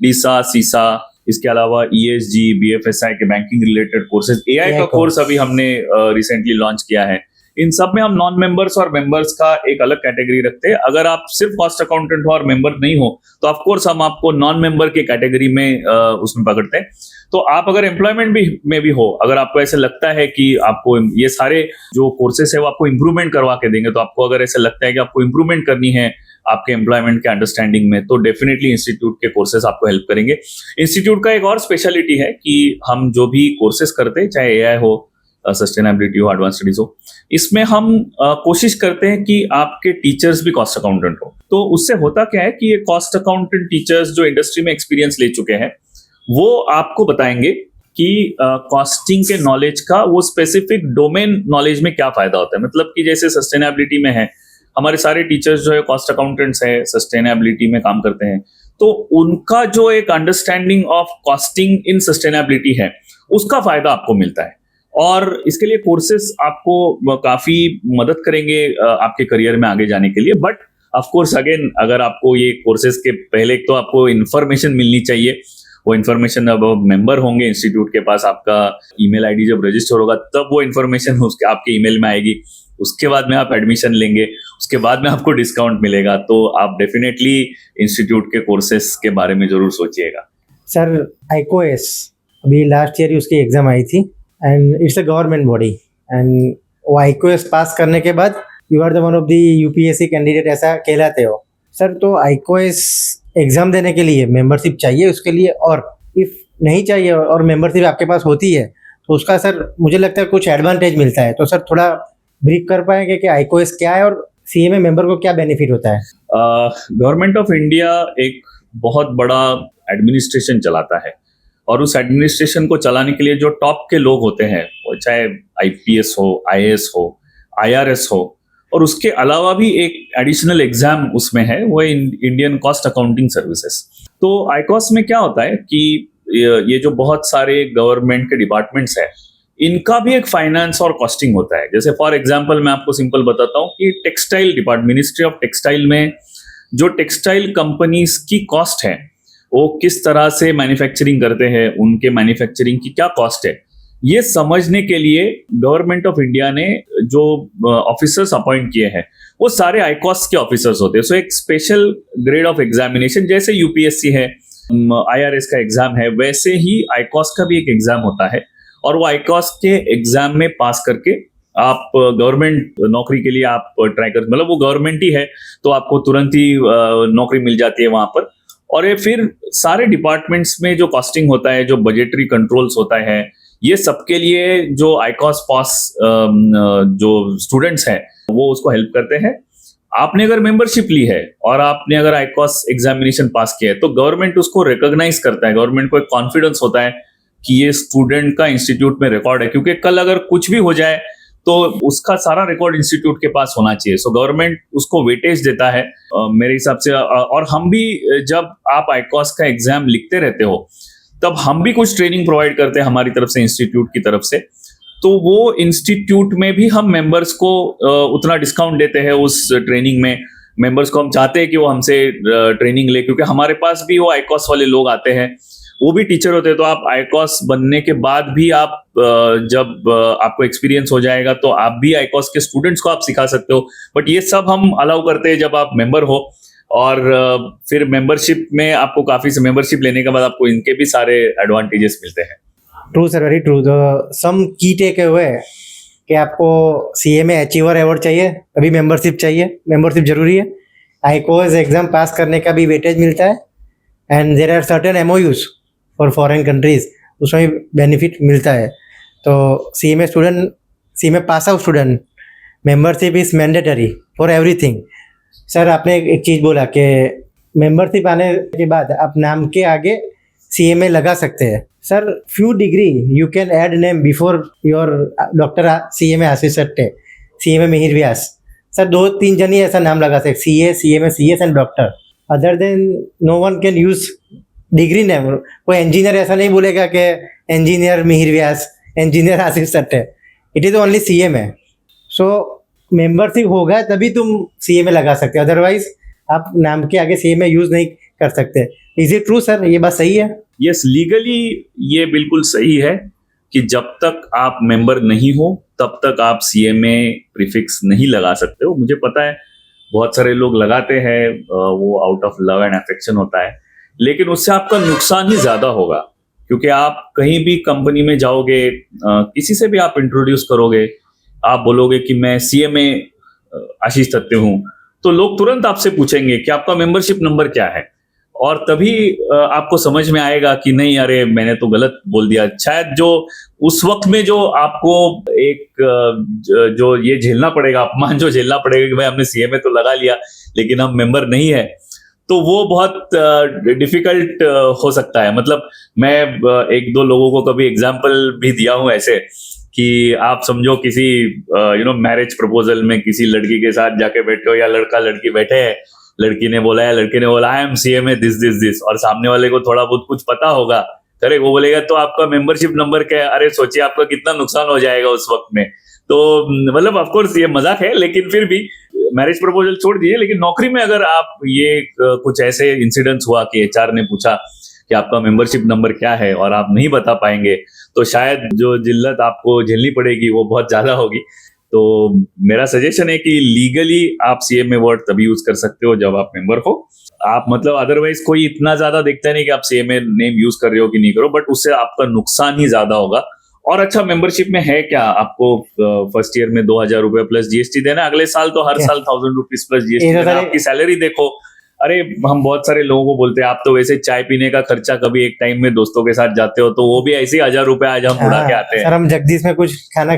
डीसा, सीसा, इसके अलावा ईएसजी, बीएफएसआई के बैंकिंग रिलेटेड कोर्सेज, एआई का कोर्स अभी हमने रिसेंटली लॉन्च किया है, इन सब में हम नॉन मेंबर्स और मेंबर्स का एक अलग कैटेगरी रखते हैं। अगर आप सिर्फ कॉस्ट अकाउंटेंट हो और मेंबर नहीं हो तो ऑफ कोर्स हम आपको नॉन मेंबर के कैटेगरी में उसमें पकड़ते हैं। तो आप अगर एम्प्लॉयमेंट में भी हो, अगर आपको ऐसे लगता है कि आपको ये सारे जो कोर्सेस है वो आपको इंप्रूवमेंट करवा के देंगे, तो आपको अगर ऐसे लगता है कि आपको इंप्रूवमेंट करनी है आपके एम्प्लॉयमेंट के अंडरस्टैंडिंग में, तो डेफिनेटली इंस्टीट्यूट के कोर्सेज आपको हेल्प करेंगे। इंस्टीट्यूट का एक और स्पेशलिटी है कि हम जो भी कोर्सेज करते हैं, चाहे एआई हो, सस्टेनेबिलिटी हो, एडवांस स्टडीज हो, इसमें हम कोशिश करते हैं कि आपके टीचर्स भी कॉस्ट अकाउंटेंट हो। तो उससे होता क्या है कि ये कॉस्ट अकाउंटेंट टीचर्स जो इंडस्ट्री में एक्सपीरियंस ले चुके हैं वो आपको बताएंगे कि कॉस्टिंग के नॉलेज का वो स्पेसिफिक डोमेन नॉलेज में क्या फायदा होता है। मतलब कि जैसे सस्टेनेबिलिटी में है, हमारे सारे टीचर्स जो है कॉस्ट अकाउंटेंट्स है, सस्टेनेबिलिटी में काम करते हैं, तो उनका जो एक understanding of costing in sustainability है उसका फायदा आपको मिलता है। और इसके लिए कोर्सेस आपको काफी मदद करेंगे आपके करियर में आगे जाने के लिए। बट ऑफ कोर्स अगेन, अगर आपको ये कोर्सेज के पहले एक तो आपको इन्फॉर्मेशन मिलनी चाहिए, वो इन्फॉर्मेशन अब मेंबर होंगे इंस्टीट्यूट के पास, आपका ईमेल आईडी जब रजिस्टर होगा तब वो इन्फॉर्मेशन उसके आपके ईमेल में आएगी, उसके बाद में आप एडमिशन लेंगे, उसके बाद में आपको डिस्काउंट मिलेगा। तो आप डेफिनेटली इंस्टीट्यूट के कोर्सेज के बारे में जरूर सोचिएगा। सर, आईकोएस अभी लास्ट ईयर ही उसकी एग्जाम आई थी, and it's a government body, and वो आईकोएस पास करने के बाद you are the one of the UPSC candidate, ऐसा कहलाते हो सर। तो आईकोएस एग्जाम देने के लिए मेंबरशिप चाहिए उसके लिए, और इफ नहीं चाहिए और मेंबरशिप आपके पास होती है तो उसका सर मुझे लगता है कुछ एडवांटेज मिलता है। तो सर थोड़ा ब्रीफ कर पाएंगे कि आईकोएस क्या है और सीएमए मेंबर को क्या बेनिफिट होता है? गवर्नमेंट ऑफ इंडिया एक बहुत बड़ा एडमिनिस्ट्रेशन चलाता है, और उस एडमिनिस्ट्रेशन को चलाने के लिए जो टॉप के लोग होते हैं, वो चाहे आईपीएस हो, आईएएस हो, आईआरएस हो, और उसके अलावा भी एक एडिशनल एग्जाम उसमें है, वो इंडियन कॉस्ट अकाउंटिंग सर्विसेज। तो आईकॉस में क्या होता है कि ये जो बहुत सारे गवर्नमेंट के डिपार्टमेंट्स है, इनका भी एक फाइनेंस और कॉस्टिंग होता है। जैसे फॉर एग्जांपल मैं आपको सिंपल बताता हूँ कि textile department, ministry of textile में जो टेक्सटाइल कंपनीज की कॉस्ट है, वो किस तरह से मैन्युफैक्चरिंग करते हैं, उनके मैन्युफैक्चरिंग की क्या कॉस्ट है, ये समझने के लिए गवर्नमेंट ऑफ इंडिया ने जो ऑफिसर्स अपॉइंट किए हैं वो सारे आईकॉस के ऑफिसर्स होते हैं। सो एक स्पेशल ग्रेड ऑफ एग्जामिनेशन, जैसे यूपीएससी है, आईआरएस का एग्जाम है, वैसे ही आईकॉस का भी एक एग्जाम होता है, और वो आईकॉस के एग्जाम में पास करके आप गवर्नमेंट नौकरी के लिए आप ट्राई कर, मतलब वो गवर्नमेंट ही है तो आपको तुरंत ही नौकरी मिल जाती है वहां पर। और ये फिर सारे डिपार्टमेंट्स में जो कॉस्टिंग होता है, जो बजटरी कंट्रोल्स होता है, ये सबके लिए जो आईकॉस पास जो स्टूडेंट्स हैं वो उसको हेल्प करते हैं। आपने अगर मेंबरशिप ली है और आपने अगर आईकॉस एग्जामिनेशन पास किया है तो गवर्नमेंट उसको रिकॉग्नाइज करता है, गवर्नमेंट को एक कॉन्फिडेंस होता है कि ये स्टूडेंट का इंस्टीट्यूट में रिकॉर्ड है, क्योंकि कल अगर कुछ भी हो जाए तो उसका सारा रिकॉर्ड इंस्टीट्यूट के पास होना चाहिए। सो गवर्नमेंट उसको वेटेज देता है मेरे हिसाब से। और हम भी जब आप आईकॉस का एग्जाम लिखते रहते हो तब हम भी कुछ ट्रेनिंग प्रोवाइड करते हैं हमारी तरफ से, इंस्टीट्यूट की तरफ से। तो वो इंस्टीट्यूट में भी हम मेंबर्स को उतना डिस्काउंट देते हैं उस ट्रेनिंग में। मेंबर्स को हम चाहते हैं कि वो हमसे ट्रेनिंग ले, क्योंकि हमारे पास भी वो आईकॉस वाले लोग आते हैं, वो भी टीचर होते हैं। तो आप आईकॉस बनने के बाद भी आप जब आपको एक्सपीरियंस हो जाएगा तो आप भी आईकॉस के स्टूडेंट्स को आप सिखा सकते हो। बट ये सब हम अलाउ करते हैं जब आप मेंबर हो, और फिर मेंबरशिप में आपको काफी से मेंबरशिप लेने के बाद आपको इनके भी सारे एडवांटेजेस मिलते हैं। True sir, very true. Some key take away कि आपको सीए में अचीवर अवार्ड चाहिए, अभी मेंबरशिप चाहिए, मेंबरशिप जरूरी है। आईकॉस एग्जाम पास करने का भी वेटेज मिलता है, and there are certain MOUs for foreign countries, उसमें भी बेनिफिट मिलता है। तो सीए में स्टूडेंट, सीए में pass out student, membership is mandatory for everything. Sir आपने एक चीज़ बोला कि मेंबरशिप आने के बाद आप नाम के आगे सीए में लगा सकते हैं। Sir few degree you can add name before your doctor CA में आशीष सट्टे, सीए में मिहिर व्यास। सर 2-3 जन ही ऐसा नाम लगा सकते, सीए में CS and doctor. Other than no one can use degree name. कोई इंजीनियर ऐसा नहीं बोलेगा कि engineer Mihir Vyas, engineer Ashish Satte. It is only CA में। सो मेंबरशिप होगा तभी तुम सीए में लगा सकते हो, अदरवाइज आप नाम के आगे सीए में यूज नहीं कर सकते। इज इट ट्रू सर, ये बात सही है? यस, लीगली ये बिल्कुल सही है कि जब तक आप मेंबर नहीं हो तब तक आप सीए में प्रीफिक्स नहीं लगा सकते हो। मुझे पता है बहुत सारे लोग लगाते हैं, वो out of love and affection होता है, लेकिन उससे आपका नुकसान ही ज्यादा होगा। क्योंकि आप कहीं भी कंपनी में जाओगे, किसी से भी आप इंट्रोड्यूस करोगे, आप बोलोगे कि मैं सीए में आशीष सत्ते हूँ, तो लोग तुरंत आपसे पूछेंगे कि आपका मेंबरशिप नंबर क्या है। और तभी आपको समझ में आएगा कि नहीं, अरे मैंने तो गलत बोल दिया। शायद जो उस वक्त में जो आपको एक जो ये झेलना पड़ेगा, अपमान जो झेलना पड़ेगा कि भाई हमने सीए में तो लगा लिया लेकिन हम मेंबर नहीं है, तो वो बहुत डिफिकल्ट हो सकता है। मतलब मैं 1-2 लोगों को कभी एग्जाम्पल भी दिया हूँ ऐसे कि आप समझो किसी मैरिज प्रपोजल में किसी लड़की के साथ जाके बैठे हो, या लड़का लड़की बैठे हैं, लड़की ने बोला आई एम सीए में दिस, और सामने वाले को थोड़ा बहुत कुछ पता होगा, करेक्ट, वो बोलेगा तो आपका मेंबरशिप नंबर क्या है। अरे सोचिए आपका कितना नुकसान हो जाएगा उस वक्त में। तो मतलब ऑफ कोर्स ये मजाक है, लेकिन फिर भी मैरिज प्रपोजल छोड़ दीजिए, लेकिन नौकरी में अगर आप ये कुछ ऐसे इंसिडेंट्स हुआ कि एचआर ने पूछा कि आपका मेंबरशिप नंबर क्या है और आप नहीं बता पाएंगे, तो शायद जो जिल्लत आपको झेलनी पड़ेगी वो बहुत ज्यादा होगी। तो मेरा सजेशन है कि लीगली आप सीए में वर्ड तभी यूज कर सकते हो जब आप मेंबर हो। आप मतलब अदरवाइज कोई इतना ज्यादा देखता नहीं कि आप सीए में नेम यूज कर रहे हो कि नहीं करो, बट उससे आपका नुकसान ही ज्यादा होगा। और अच्छा, मेंबरशिप में है क्या, आपको फर्स्ट ईयर में 2,000 रुपए प्लस जीएसटी देना, अगले साल तो हर साल 1,000 रुपीज प्लस जीएसटी देना। आपकी सैलरी देखो, अरे हम बहुत सारे लोगों को बोलते हैं आप तो वैसे चाय पीने का खर्चा कभी एक टाइम में दोस्तों के साथ जाते हो, तो वो भी ऐसे 1,000 रुपए आज हम उड़ा के आते हैं। सर हम जगदीश में कुछ खाना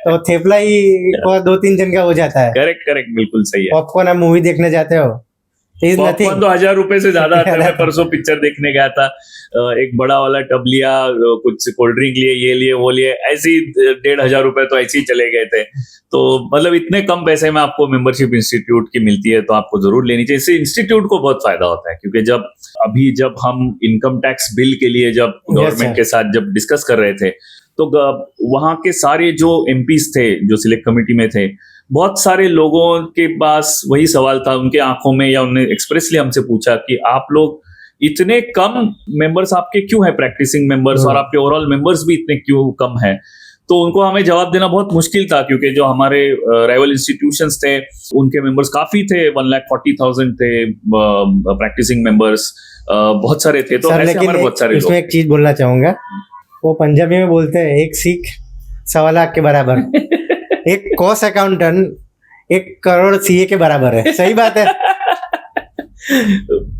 तो थेपला ही 2-3 जन का हो जाता है। करेक्ट, बिल्कुल सही है। पॉपकॉर्न आप मूवी देखने जाते हो, पॉपकॉर्न तो 1,000 रुपए से ज्यादा आता है। मैं परसों पिक्चर देखने गया था, एक बड़ा वाला टब लिया, कुछ कोल्ड ड्रिंक लिए, ये लिए वो लिए, ऐसे ही 1,500 रुपए तो ऐसे ही चले गए थे। तो मतलब इतने कम पैसे में आपको मेंबरशिप इंस्टीट्यूट की मिलती है, तो आपको जरूर लेनी चाहिए। इससे इंस्टीट्यूट को बहुत फायदा होता है, क्योंकि जब हम इनकम टैक्स बिल के लिए जब गवर्नमेंट के साथ जब डिस्कस कर रहे थे, तो वहां के सारे जो एमपीज थे जो सिलेक्ट कमेटी में थे, बहुत सारे लोगों के पास वही सवाल था उनके आंखों में, या उन्होंने एक्सप्रेसली हमसे पूछा कि आप लोग इतने कम मेंबर्स आपके क्यों है, प्रैक्टिसिंग मेंबर्स, और आपके ओवरऑल मेंबर्स भी इतने क्यों कम है। तो उनको हमें जवाब देना बहुत मुश्किल था, क्योंकि जो हमारे राइवल इंस्टीट्यूशंस थे उनके मेंबर्स काफी थे, 1,40,000 थे प्रैक्टिसिंग मेंबर्स, बहुत सारे थे। तो ऐसे हमारे बहुत सारे लोग। इसमें एक चीज बोलना चाहूंगा, वो पंजाबी में बोलते हैं, एक सिख 1.25 लाख के बराबर। एक कॉस्ट अकाउंटेंट 1 करोड़ सीए के बराबर है। सही बात है।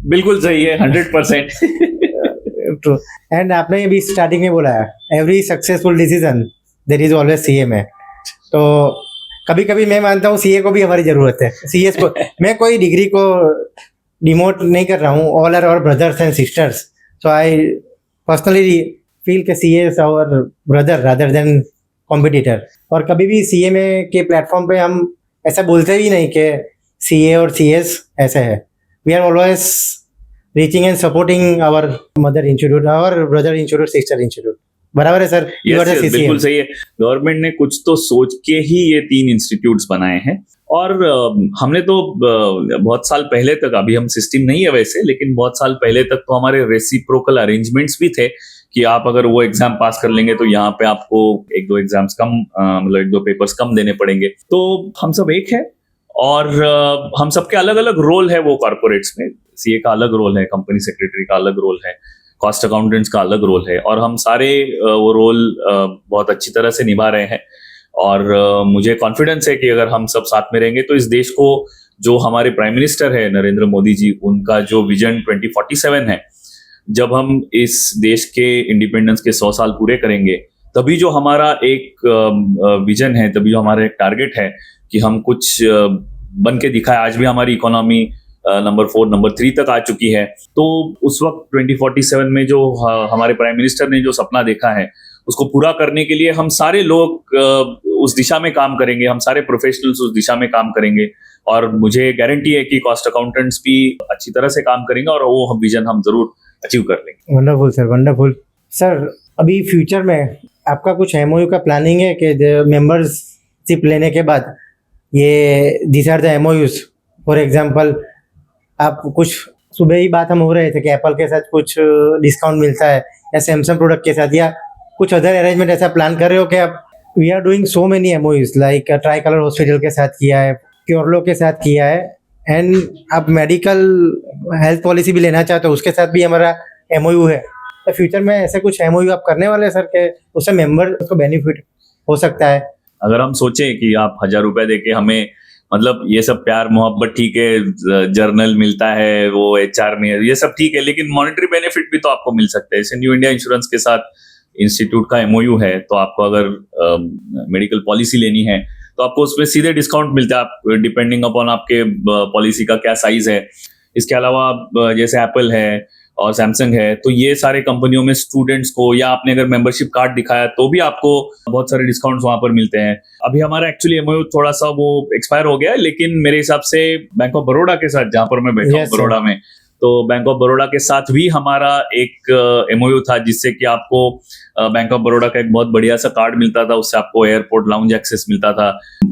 बिल्कुल सही है, 100%। ट्रू। एंड आपने भी स्टार्टिंग में बोला है, every successful decision there is always CA में। तो कभी कभी मैं मानता हूँ सीए को भी हमारी जरूरत है, सीएस को। मैं कोई डिग्री को डिमोट नहीं कर रहा हूँ, all are our brothers and sisters. So I personally feel के CA is our brother rather than competitor. और कभी भी सीएमए के प्लेटफॉर्म पे हम ऐसा बोलते भी नहीं कि सीए और सीएस ऐसे है। We are always reaching and supporting our mother institute, our brother institute, sister institute. बराबर है सर? यस बिल्कुल सही है। गवर्नमेंट ने कुछ तो सोच के ही ये 3 इंस्टीट्यूट्स बनाए हैं। और हमने तो बहुत साल पहले तक, अभी हम सिस्टम नहीं है वैसे, लेकिन बहुत साल पहले तक तो हमारे रेसिप्रोकल अरेंजमेंट्स भी थे कि आप अगर वो एग्जाम पास कर लेंगे तो यहाँ पे आपको 1-2 एग्जाम्स कम, मतलब 1-2 पेपर्स कम देने पड़ेंगे। तो हम सब एक है और हम सबके अलग अलग रोल है वो कॉर्पोरेट्स में। सीए का अलग रोल है, कंपनी सेक्रेटरी का अलग रोल है, कॉस्ट अकाउंटेंट्स का अलग रोल है, और हम सारे वो रोल बहुत अच्छी तरह से निभा रहे हैं। और मुझे कॉन्फिडेंस है कि अगर हम सब साथ में रहेंगे तो इस देश को, जो हमारे प्राइम मिनिस्टर है नरेंद्र मोदी जी, उनका जो विजन 2047 है, जब हम इस देश के इंडिपेंडेंस के 100 साल पूरे करेंगे, तभी जो हमारा एक विजन है, तभी जो हमारा एक टारगेट है कि हम कुछ बन के दिखाए। आज भी हमारी इकोनॉमी नंबर 4, नंबर 3 तक आ चुकी है। तो उस वक्त 2047 में जो हमारे प्राइम मिनिस्टर ने जो सपना देखा है, उसको पूरा करने के लिए हम सारे लोग उस दिशा में काम करेंगे, हम सारे प्रोफेशनल्स उस दिशा में काम करेंगे। और मुझे गारंटी है कि कॉस्ट अकाउंटेंट्स भी अच्छी तरह से काम करेंगे और वो विजन हम जरूर अचीव कर लेंगे। Wonderful sir, wonderful sir. अभी फ्यूचर में आपका कुछ एमओयू का प्लानिंग है कि मेंबरशिप लेने के बाद ये these are the MOUs? For example, आप कुछ सुबह ही बात हम हो रहे थे कि एप्पल के साथ कुछ डिस्काउंट मिलता है, या सैमसंग प्रोडक्ट के साथ, या कुछ अदर अरेंजमेंट ऐसा प्लान कर रहे हो कि आप? We are doing so many MOUs, like tricolour hospital के साथ किया है, क्योरलो के साथ किया है, एंड आप मेडिकल हेल्थ पॉलिसी भी लेना चाहते हो, उसके साथ भी हमारा एमओयू है। तो फ्यूचर में ऐसे कुछ एमओयू आप करने वाले हैं सर के उससे मेंबर को बेनिफिट हो सकता है? अगर हम सोचें कि आप 1000 रुपए देके हमें, मतलब ये सब प्यार मोहब्बत ठीक है, जर्नल मिलता है, वो एचआर में ये सब ठीक है, लेकिन मॉनेटरी बेनिफिट भी तो आपको मिल सकता है। जैसे न्यू इंडिया इंश्योरेंस के साथ इंस्टीट्यूट का एमओयू है, तो आपको अगर मेडिकल पॉलिसी लेनी है तो आपको उसमें सीधे डिस्काउंट मिलता है, आप डिपेंडिंग अपॉन आपके पॉलिसी का क्या साइज है। इसके अलावा जैसे एप्पल है और सैमसंग है, तो ये सारे कंपनियों में स्टूडेंट्स को, या आपने अगर मेंबरशिप कार्ड दिखाया तो भी आपको बहुत सारे डिस्काउंट्स वहां पर मिलते हैं। अभी हमारा एक्चुअली एमओयू थोड़ा सा वो एक्सपायर हो गया है, लेकिन मेरे हिसाब से बैंक ऑफ बड़ौदा के साथ, जहां पर मैं बैठा हूँ बड़ौदा में, तो बैंक ऑफ बड़ौदा के साथ भी हमारा एक एमओयू था, जिससे कि आपको बैंक ऑफ बड़ौदा का एक बहुत बढ़िया सा कार्ड मिलता था, उससे आपको एयरपोर्ट लाउंज एक्सेस मिलता था,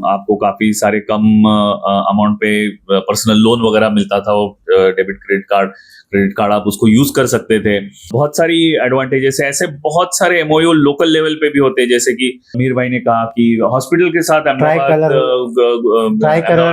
आपको काफी सारे कम अमाउंट पे पर्सनल लोन वगैरह मिलता था, वो डेबिट क्रेडिट कार्ड आप उसको यूज कर सकते थे। बहुत सारी एडवांटेजेस है। ऐसे बहुत सारे एमओयू लोकल लेवल पे भी होते हैं, जैसे कि अमीर भाई ने कहा कि हॉस्पिटल के साथ अहमदाबाद,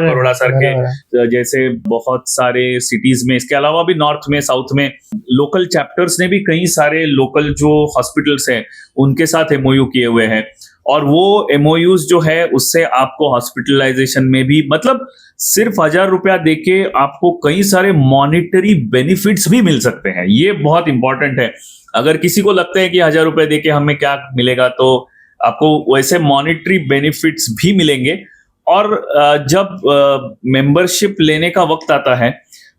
बड़ौदा सर के जैसे बहुत सारे सिटीज में, इसके अलावा भी नॉर्थ में, साउथ में लोकल चैप्टर्स ने भी कई सारे लोकल जो हॉस्पिटल्स हैं उनके साथ एमओयू किए हुए हैं। और वो एमओयूज जो है उससे आपको हॉस्पिटलाइजेशन में भी, मतलब सिर्फ 1000 रुपया देके आपको कई सारे मॉनिटरी बेनिफिट्स भी मिल सकते हैं। ये बहुत इंपॉर्टेंट है। अगर किसी को लगता है कि 1000 रुपए देके हमें क्या मिलेगा, तो आपको वैसे मॉनिटरी बेनिफिट्स भी मिलेंगे। और जब मेंबरशिप लेने का वक्त आता है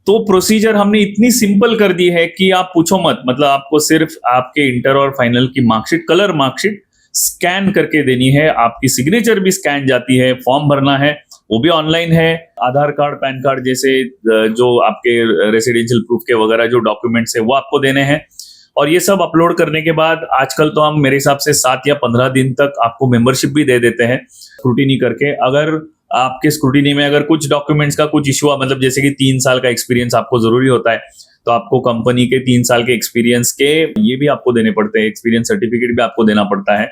तो प्रोसीजर हमने इतनी सिंपल कर दी है कि आप पूछो मत। मतलब आपको सिर्फ आपके इंटर और फाइनल की मार्कशीट, कलर मार्कशीट स्कैन करके देनी है, आपकी सिग्नेचर भी स्कैन जाती है, फॉर्म भरना है, वो भी ऑनलाइन है, आधार कार्ड, पैन कार्ड जैसे जो आपके रेसिडेंशियल प्रूफ के वगैरह जो डॉक्यूमेंट्स है वो आपको देने हैं। और ये सब अपलोड करने के बाद आजकल तो हम मेरे हिसाब से 7 या 15 दिन तक आपको मेंबरशिप भी दे देते हैं स्क्रूटिनी करके। अगर आपके स्क्रूटिनी में अगर कुछ डॉक्यूमेंट्स का कुछ इशू, मतलब जैसे कि 3 साल का एक्सपीरियंस आपको जरूरी होता है, तो आपको कंपनी के 3 साल के एक्सपीरियंस के ये भी आपको देने पड़ते हैं, एक्सपीरियंस सर्टिफिकेट भी आपको देना पड़ता है।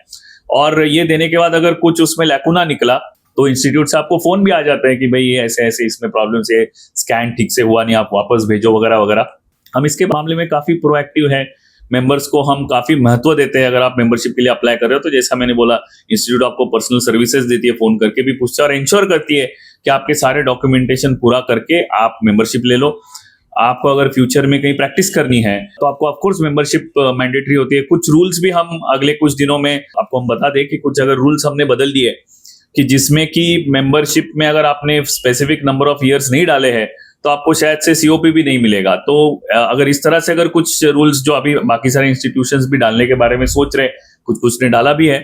और ये देने के बाद अगर कुछ उसमें लैकुना निकला तो इंस्टीट्यूट से आपको फोन भी आ जाता है कि भाई ये ऐसे ऐसे इसमें प्रॉब्लम से स्कैन ठीक से हुआ नहीं, आप वापस भेजो वगैरह वगैरह। हम इसके मामले में काफी प्रोएक्टिव है, मेंबर्स को हम काफी महत्व देते हैं। अगर आप मेंबरशिप के लिए अप्लाई कर रहे हो तो जैसा मैंने बोला, इंस्टीट्यूट आपको पर्सनल सर्विसेज देती है, फोन करके भी पूछता है और इंश्योर करती है कि आपके सारे डॉक्यूमेंटेशन पूरा करके आप मेंबरशिप ले लो। आपको अगर फ्यूचर में कहीं प्रैक्टिस करनी है तो आपको ऑफकोर्स मेंबरशिप मैंडेटरी होती है। कुछ रूल्स भी हम अगले कुछ दिनों में आपको हम बता दें कि कुछ अगर रूल्स हमने बदल दिए कि जिसमें कि मेंबरशिप में अगर आपने स्पेसिफिक नंबर ऑफ ईयर्स नहीं डाले हैं तो आपको शायद से सीओपी भी नहीं मिलेगा। तो अगर इस तरह से अगर कुछ रूल्स जो अभी बाकी सारे इंस्टीट्यूशंस भी डालने के बारे में सोच रहे, कुछ ने डाला भी है,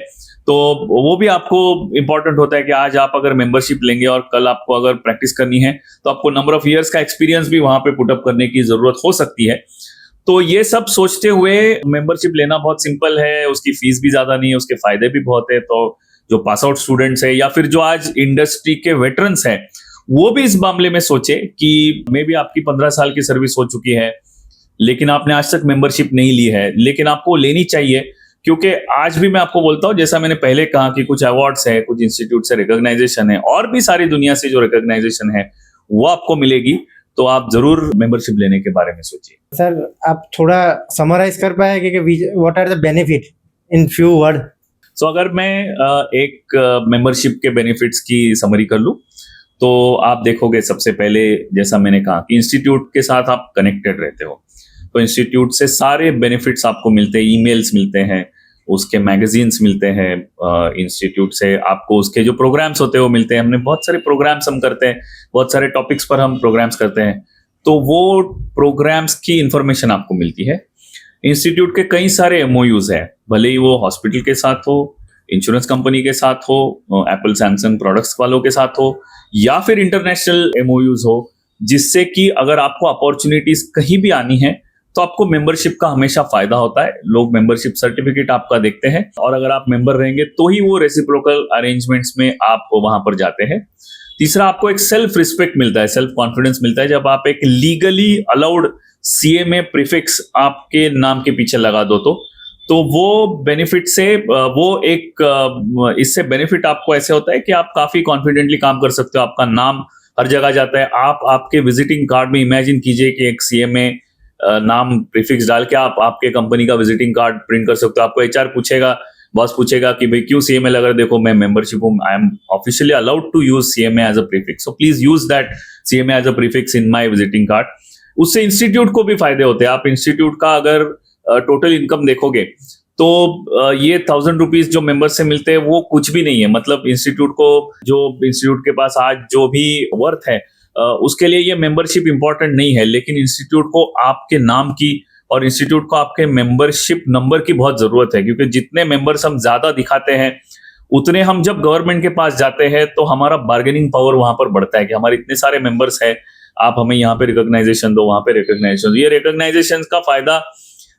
तो वो भी आपको इम्पोर्टेंट होता है कि आज आप अगर मेंबरशिप लेंगे और कल आपको अगर प्रैक्टिस करनी है तो आपको नंबर ऑफ इयर्स का एक्सपीरियंस भी वहां पे पुटअप करने की जरूरत हो सकती है। तो ये सब सोचते हुए मेंबरशिप लेना बहुत सिंपल है, उसकी फीस भी ज्यादा नहीं है, उसके फायदे भी बहुत है। तो जो पास आउट स्टूडेंट्स है या फिर जो आज इंडस्ट्री के वेटरन्स हैं वो भी इस मामले में सोचे कि मे बी आपकी 15 साल की सर्विस हो चुकी है लेकिन आपने आज तक मेंबरशिप नहीं ली है, लेकिन आपको लेनी चाहिए। क्योंकि आज भी मैं आपको बोलता हूं, जैसा मैंने पहले कहा कि कुछ अवार्ड्स है, कुछ इंस्टीट्यूट से रिकॉग्नाइजेशन है और भी सारी दुनिया से जो रिकॉग्नाइजेशन है वो आपको मिलेगी। तो आप जरूर मेंबरशिप लेने के बारे में सोचिए। सर आप थोड़ा समराइज कर पाएंगे कि what are the benefit in few word? So अगर मैं एक मेंबरशिप के बेनिफिट्स की समरी कर लूं तो आप देखोगे सबसे पहले जैसा मैंने कहा कि इंस्टीट्यूट के साथ आप कनेक्टेड रहते हो, तो इंस्टीट्यूट से सारे बेनिफिट्स आपको मिलते हैं, ईमेल्स मिलते हैं, उसके मैगजीन्स मिलते हैं, इंस्टीट्यूट से आपको उसके जो प्रोग्राम्स होते हैं वो मिलते हैं। हमने बहुत सारे प्रोग्राम्स हम करते हैं, बहुत सारे टॉपिक्स पर हम प्रोग्राम्स करते हैं, तो वो प्रोग्राम्स की इंफॉर्मेशन आपको मिलती है। इंस्टीट्यूट के कई सारे एमओयूज है, भले ही वो हॉस्पिटल के साथ हो, इंश्योरेंस कंपनी के साथ हो, एप्पल सैमसंग प्रोडक्ट्स वालों के साथ हो या फिर इंटरनेशनल एमओयूज हो, जिससे कि अगर आपको अपॉर्चुनिटीज कहीं भी आनी है तो आपको मेंबरशिप का हमेशा फायदा होता है। लोग मेंबरशिप सर्टिफिकेट आपका देखते हैं और अगर आप मेंबर रहेंगे तो ही वो रेसिप्रोकल अरेंजमेंट्स में आप वहां पर जाते हैं। तीसरा, आपको एक सेल्फ रिस्पेक्ट मिलता है, सेल्फ कॉन्फिडेंस मिलता है जब आप एक लीगली अलाउड सीएमए प्रीफिक्स आपके नाम के पीछे लगा दो तो वो बेनिफिट से वो एक इससे बेनिफिट आपको ऐसे होता है कि आप काफी कॉन्फिडेंटली काम कर सकते हो, आपका नाम हर जगह जाता है। आप आपके विजिटिंग कार्ड में इमेजिन कीजिए कि एक सीएमए नाम प्रीफिक्स डाल के आप आपके कंपनी का विजिटिंग कार्ड प्रिंट कर सकते हो। आपको एचआर पूछेगा, बॉस पूछेगा कि भाई क्यों सीएमए लगा, देखो मैं मेंबरशिप हूं, I am officially allowed to use CMA as a prefix, so please use that CMA as a prefix in my visiting card. उससे इंस्टीट्यूट को भी फायदे होते हैं। आप इंस्टीट्यूट का अगर टोटल इनकम देखोगे तो ये 1000 रुपीज जो मेंबर से मिलते हैं वो कुछ भी नहीं है। मतलब इंस्टीट्यूट को, जो इंस्टीट्यूट के पास आज जो भी वर्थ है उसके लिए ये मेंबरशिप इंपॉर्टेंट नहीं है, लेकिन इंस्टीट्यूट को आपके नाम की और इंस्टीट्यूट को आपके मेंबरशिप नंबर की बहुत जरूरत है। क्योंकि जितने मेंबर्स हम ज्यादा दिखाते हैं उतने हम जब गवर्नमेंट के पास जाते हैं तो हमारा बार्गेनिंग पावर वहां पर बढ़ता है कि हमारे इतने सारे मेंबर्स हैं, आप हमें यहाँ पे रिकॉग्नाइजेशन दो, वहां पे रिकॉग्नाइजेशन। ये रिकॉग्नाइजेशन का फायदा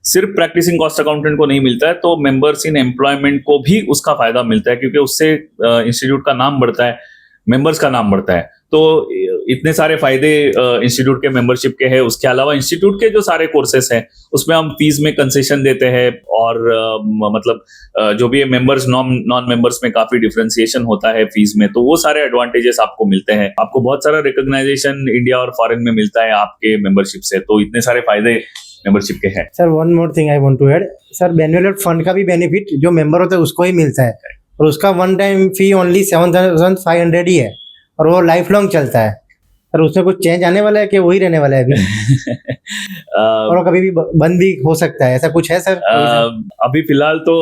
सिर्फ प्रैक्टिसिंग कॉस्ट अकाउंटेंट को नहीं मिलता है, तो मेंबर्स इन एम्प्लॉयमेंट को भी उसका फायदा मिलता है, क्योंकि उससे इंस्टीट्यूट का नाम बढ़ता है, मेंबर्स का नाम बढ़ता है। तो इतने सारे फायदे इंस्टीट्यूट के मेंबरशिप के हैं। उसके अलावा इंस्टीट्यूट के जो सारे कोर्सेस हैं उसमें हम फीस में कंसेशन देते हैं और मतलब जो भी मेंबर्स नॉन मेंबर्स में काफी डिफरेंशिएशन होता है फीस में, तो वो सारे एडवांटेजेस आपको मिलते हैं। आपको बहुत सारा रिकॉग्नाइजेशन इंडिया और फॉरेन में मिलता है आपके मेंबरशिप से, तो इतने सारे फायदे मेंबरशिप के हैं। Sir one more thing I want to add, sir benefit fund का भी बेनिफिट जो मेंबर होता है उसको ही मिलता है और उसका वन टाइम फी ओनली 7500 ही है और वो लाइफ लॉन्ग चलता है। सर उसमें कुछ चेंज आने वाला है कि वही रहने वाला है अभी? और वो कभी भी बंद भी हो सकता है, ऐसा कुछ है सर? अभी फिलहाल तो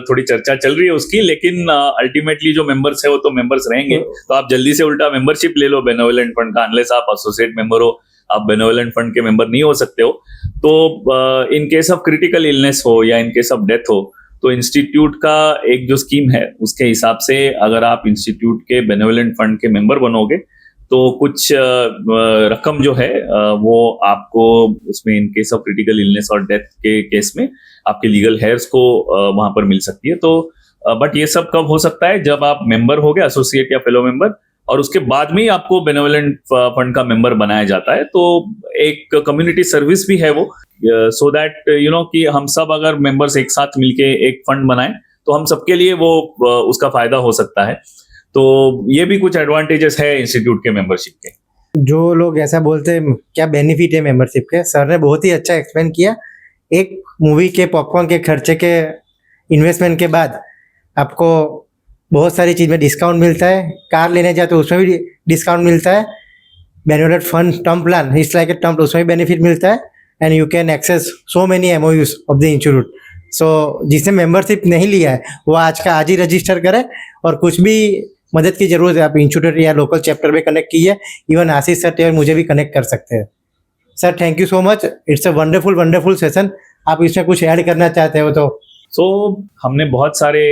थोड़ी चर्चा चल रही है उसकी, लेकिन अल्टीमेटली जो मेंबर्स है वो तो मेंबर्स रहेंगे। तो आप जल्दी से उल्टा मेंबरशिप ले लो बेनेवोलेंट फंड का, अनलेस आप एसोसिएट मेंबर हो, आप बेनेवोलेंट फंड के मेंबर नहीं हो सकते हो। तो in case of critical illness हो या इन केस ऑफ डेथ हो तो इंस्टीट्यूट का एक जो स्कीम है उसके हिसाब से अगर आप इंस्टीट्यूट के बेनेवोलेंट फंड के मेंबर बनोगे तो कुछ रकम जो है वो आपको उसमें in case of critical illness और डेथ के केस में आपके लीगल हेयर्स को वहां पर मिल सकती है। तो बट ये सब कब हो सकता है? जब आप मेंबर हो गए, एसोसिएट या फेलो मेंबर, और उसके बाद में ही आपको बेनेवोलेंट फंड का मेंबर बनाया जाता है। तो एक कम्युनिटी सर्विस भी है वो, सो दैट यू नो कि हम सब अगर मेंबर्स एक साथ मिलके एक फंड बनाएं तो हम सबके लिए वो उसका फायदा हो सकता है। तो ये भी कुछ एडवांटेजेस है इंस्टीट्यूट के मेंबरशिप के। जो लोग ऐसा बोलते हैं क्या बेनिफिट है मेंबरशिप के, सर ने बहुत ही अच्छा एक्सप्लेन किया। एक मूवी के पॉपकॉर्न के खर्चे के इन्वेस्टमेंट के बाद आपको बहुत सारी चीज़ में डिस्काउंट मिलता है, कार लेने जाते तो उसमें भी डिस्काउंट मिलता है, benefit fund term plan it's like a term, उसमें भी बेनिफिट मिलता है and you can access so many MOUs of the institute. So जिसने मेंबरशिप नहीं लिया है वो आज का आज ही रजिस्टर करे और कुछ भी मदद की जरूरत है आप इंस्टीट्यूट या लोकल चैप्टर में कनेक्ट कीजिए। इवन आशीष सर और मुझे भी कनेक्ट कर सकते हैं। Sir thank you so much, it's a wonderful session. आप इसमें कुछ ऐड करना चाहते हो तो? सो हमने बहुत सारे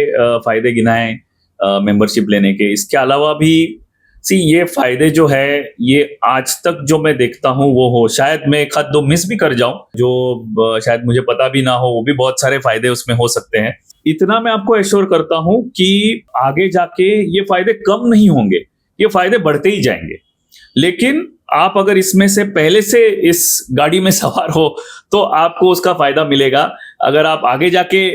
फायदे गिनाए मेंबरशिप लेने के। इसके अलावा भी ये फायदे जो है ये आज तक जो मैं देखता हूँ वो हो, शायद मैं एक आध दो मिस भी कर जाऊं जो शायद मुझे पता भी ना हो, वो भी बहुत सारे फायदे उसमें हो सकते हैं। इतना मैं आपको एश्योर करता हूं कि आगे जाके ये फायदे कम नहीं होंगे, ये फायदे बढ़ते ही जाएंगे। लेकिन आप अगर इसमें से पहले से इस गाड़ी में सवार हो तो आपको उसका फायदा मिलेगा। अगर आप आगे जाके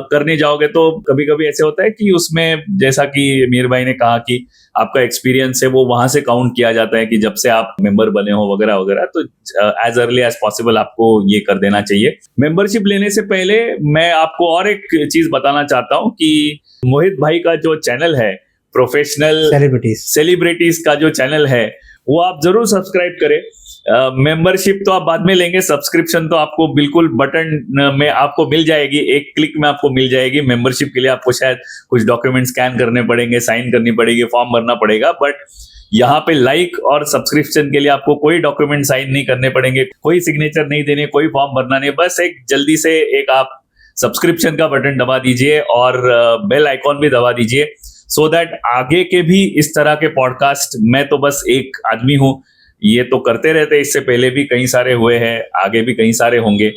करने जाओगे तो कभी कभी ऐसे होता है कि उसमें, जैसा कि मीर भाई ने कहा कि आपका एक्सपीरियंस है वो वहां से काउंट किया जाता है कि जब से आप मेंबर बने हो वगैरह वगैरह, तो एज अर्ली एज पॉसिबल आपको ये कर देना चाहिए। मेंबरशिप लेने से पहले मैं आपको और एक चीज बताना चाहता हूँ कि मोहित भाई का जो चैनल है प्रोफेशनल सेलिब्रिटीज का जो चैनल है वो आप जरूर सब्सक्राइब करें। मेंबरशिप तो आप बाद में लेंगे, सब्सक्रिप्शन तो आपको बिल्कुल बटन में आपको मिल जाएगी, एक क्लिक में आपको मिल जाएगी। मेंबरशिप के लिए आपको शायद कुछ डॉक्यूमेंट स्कैन करने पड़ेंगे, साइन करनी पड़ेगी, फॉर्म भरना पड़ेगा, बट यहाँ पे लाइक और सब्सक्रिप्शन के लिए आपको कोई डॉक्यूमेंट साइन नहीं करने पड़ेंगे, कोई सिग्नेचर नहीं देने, कोई फॉर्म भरना नहीं। बस एक जल्दी से एक आप सब्सक्रिप्शन का बटन दबा दीजिए और बेल आइकॉन भी दबा दीजिए, सो दैट आगे के भी इस तरह के पॉडकास्ट, मैं तो बस एक आदमी हूं, ये तो करते रहते, इससे पहले भी कई सारे हुए हैं, आगे भी कई सारे होंगे,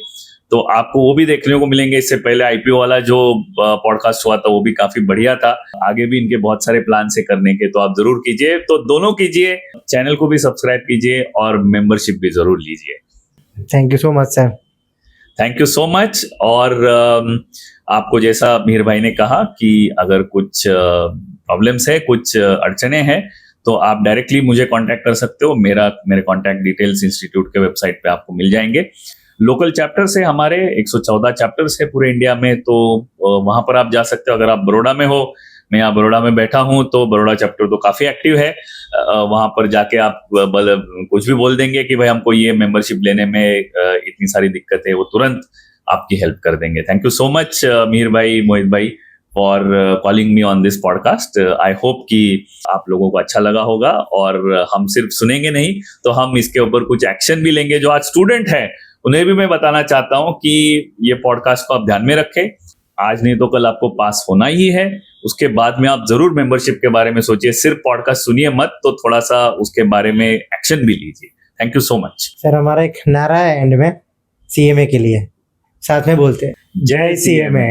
तो आपको वो भी देखने को मिलेंगे। इससे पहले आईपीओ वाला जो पॉडकास्ट हुआ था वो भी काफी बढ़िया था। आगे भी इनके बहुत सारे प्लान से करने के, तो आप जरूर कीजिए। तो दोनों कीजिए, चैनल को भी सब्सक्राइब कीजिए और मेंबरशिप भी जरूर लीजिए। Thank you so much sir. Thank you so much. और आपको जैसा मीर भाई ने कहा कि अगर कुछ प्रॉब्लम्स है, कुछ अड़चने हैं, तो आप डायरेक्टली मुझे कांटेक्ट कर सकते हो। मेरे कांटेक्ट डिटेल्स इंस्टीट्यूट के वेबसाइट पे आपको मिल जाएंगे। लोकल चैप्टर्स है हमारे, 114 चैप्टर्स है पूरे इंडिया में, तो वहां पर आप जा सकते हो। अगर आप बड़ौदा में हो, मैं यहाँ बड़ौदा में बैठा हूँ, तो बड़ौदा चैप्टर तो काफी एक्टिव है। वहां पर जाके आप कुछ भी बोल देंगे कि भाई हमको ये मेंबरशिप लेने में इतनी सारी दिक्कत है, वो तुरंत आपकी हेल्प कर देंगे। Thank you so much Mir भाई, मोहित भाई, for calling me on this podcast. I hope कि आप लोगों को अच्छा लगा होगा, और हम सिर्फ सुनेंगे नहीं तो हम इसके ऊपर कुछ एक्शन भी लेंगे। जो आज स्टूडेंट है उन्हें भी मैं बताना चाहता हूं कि ये पॉडकास्ट को आप ध्यान में रखें। आज नहीं तो कल आपको पास होना ही है, उसके बाद में आप जरूर मेंबरशिप के बारे में सोचिए। सिर्फ पॉडकास्ट सुनिए मत, तो थोड़ा सा उसके बारे में एक्शन भी लीजिए। Thank you so much sir. हमारा एक नारा है एंड में सीएमए के लिए, साथ में बोलते हैं, जय सीएमए।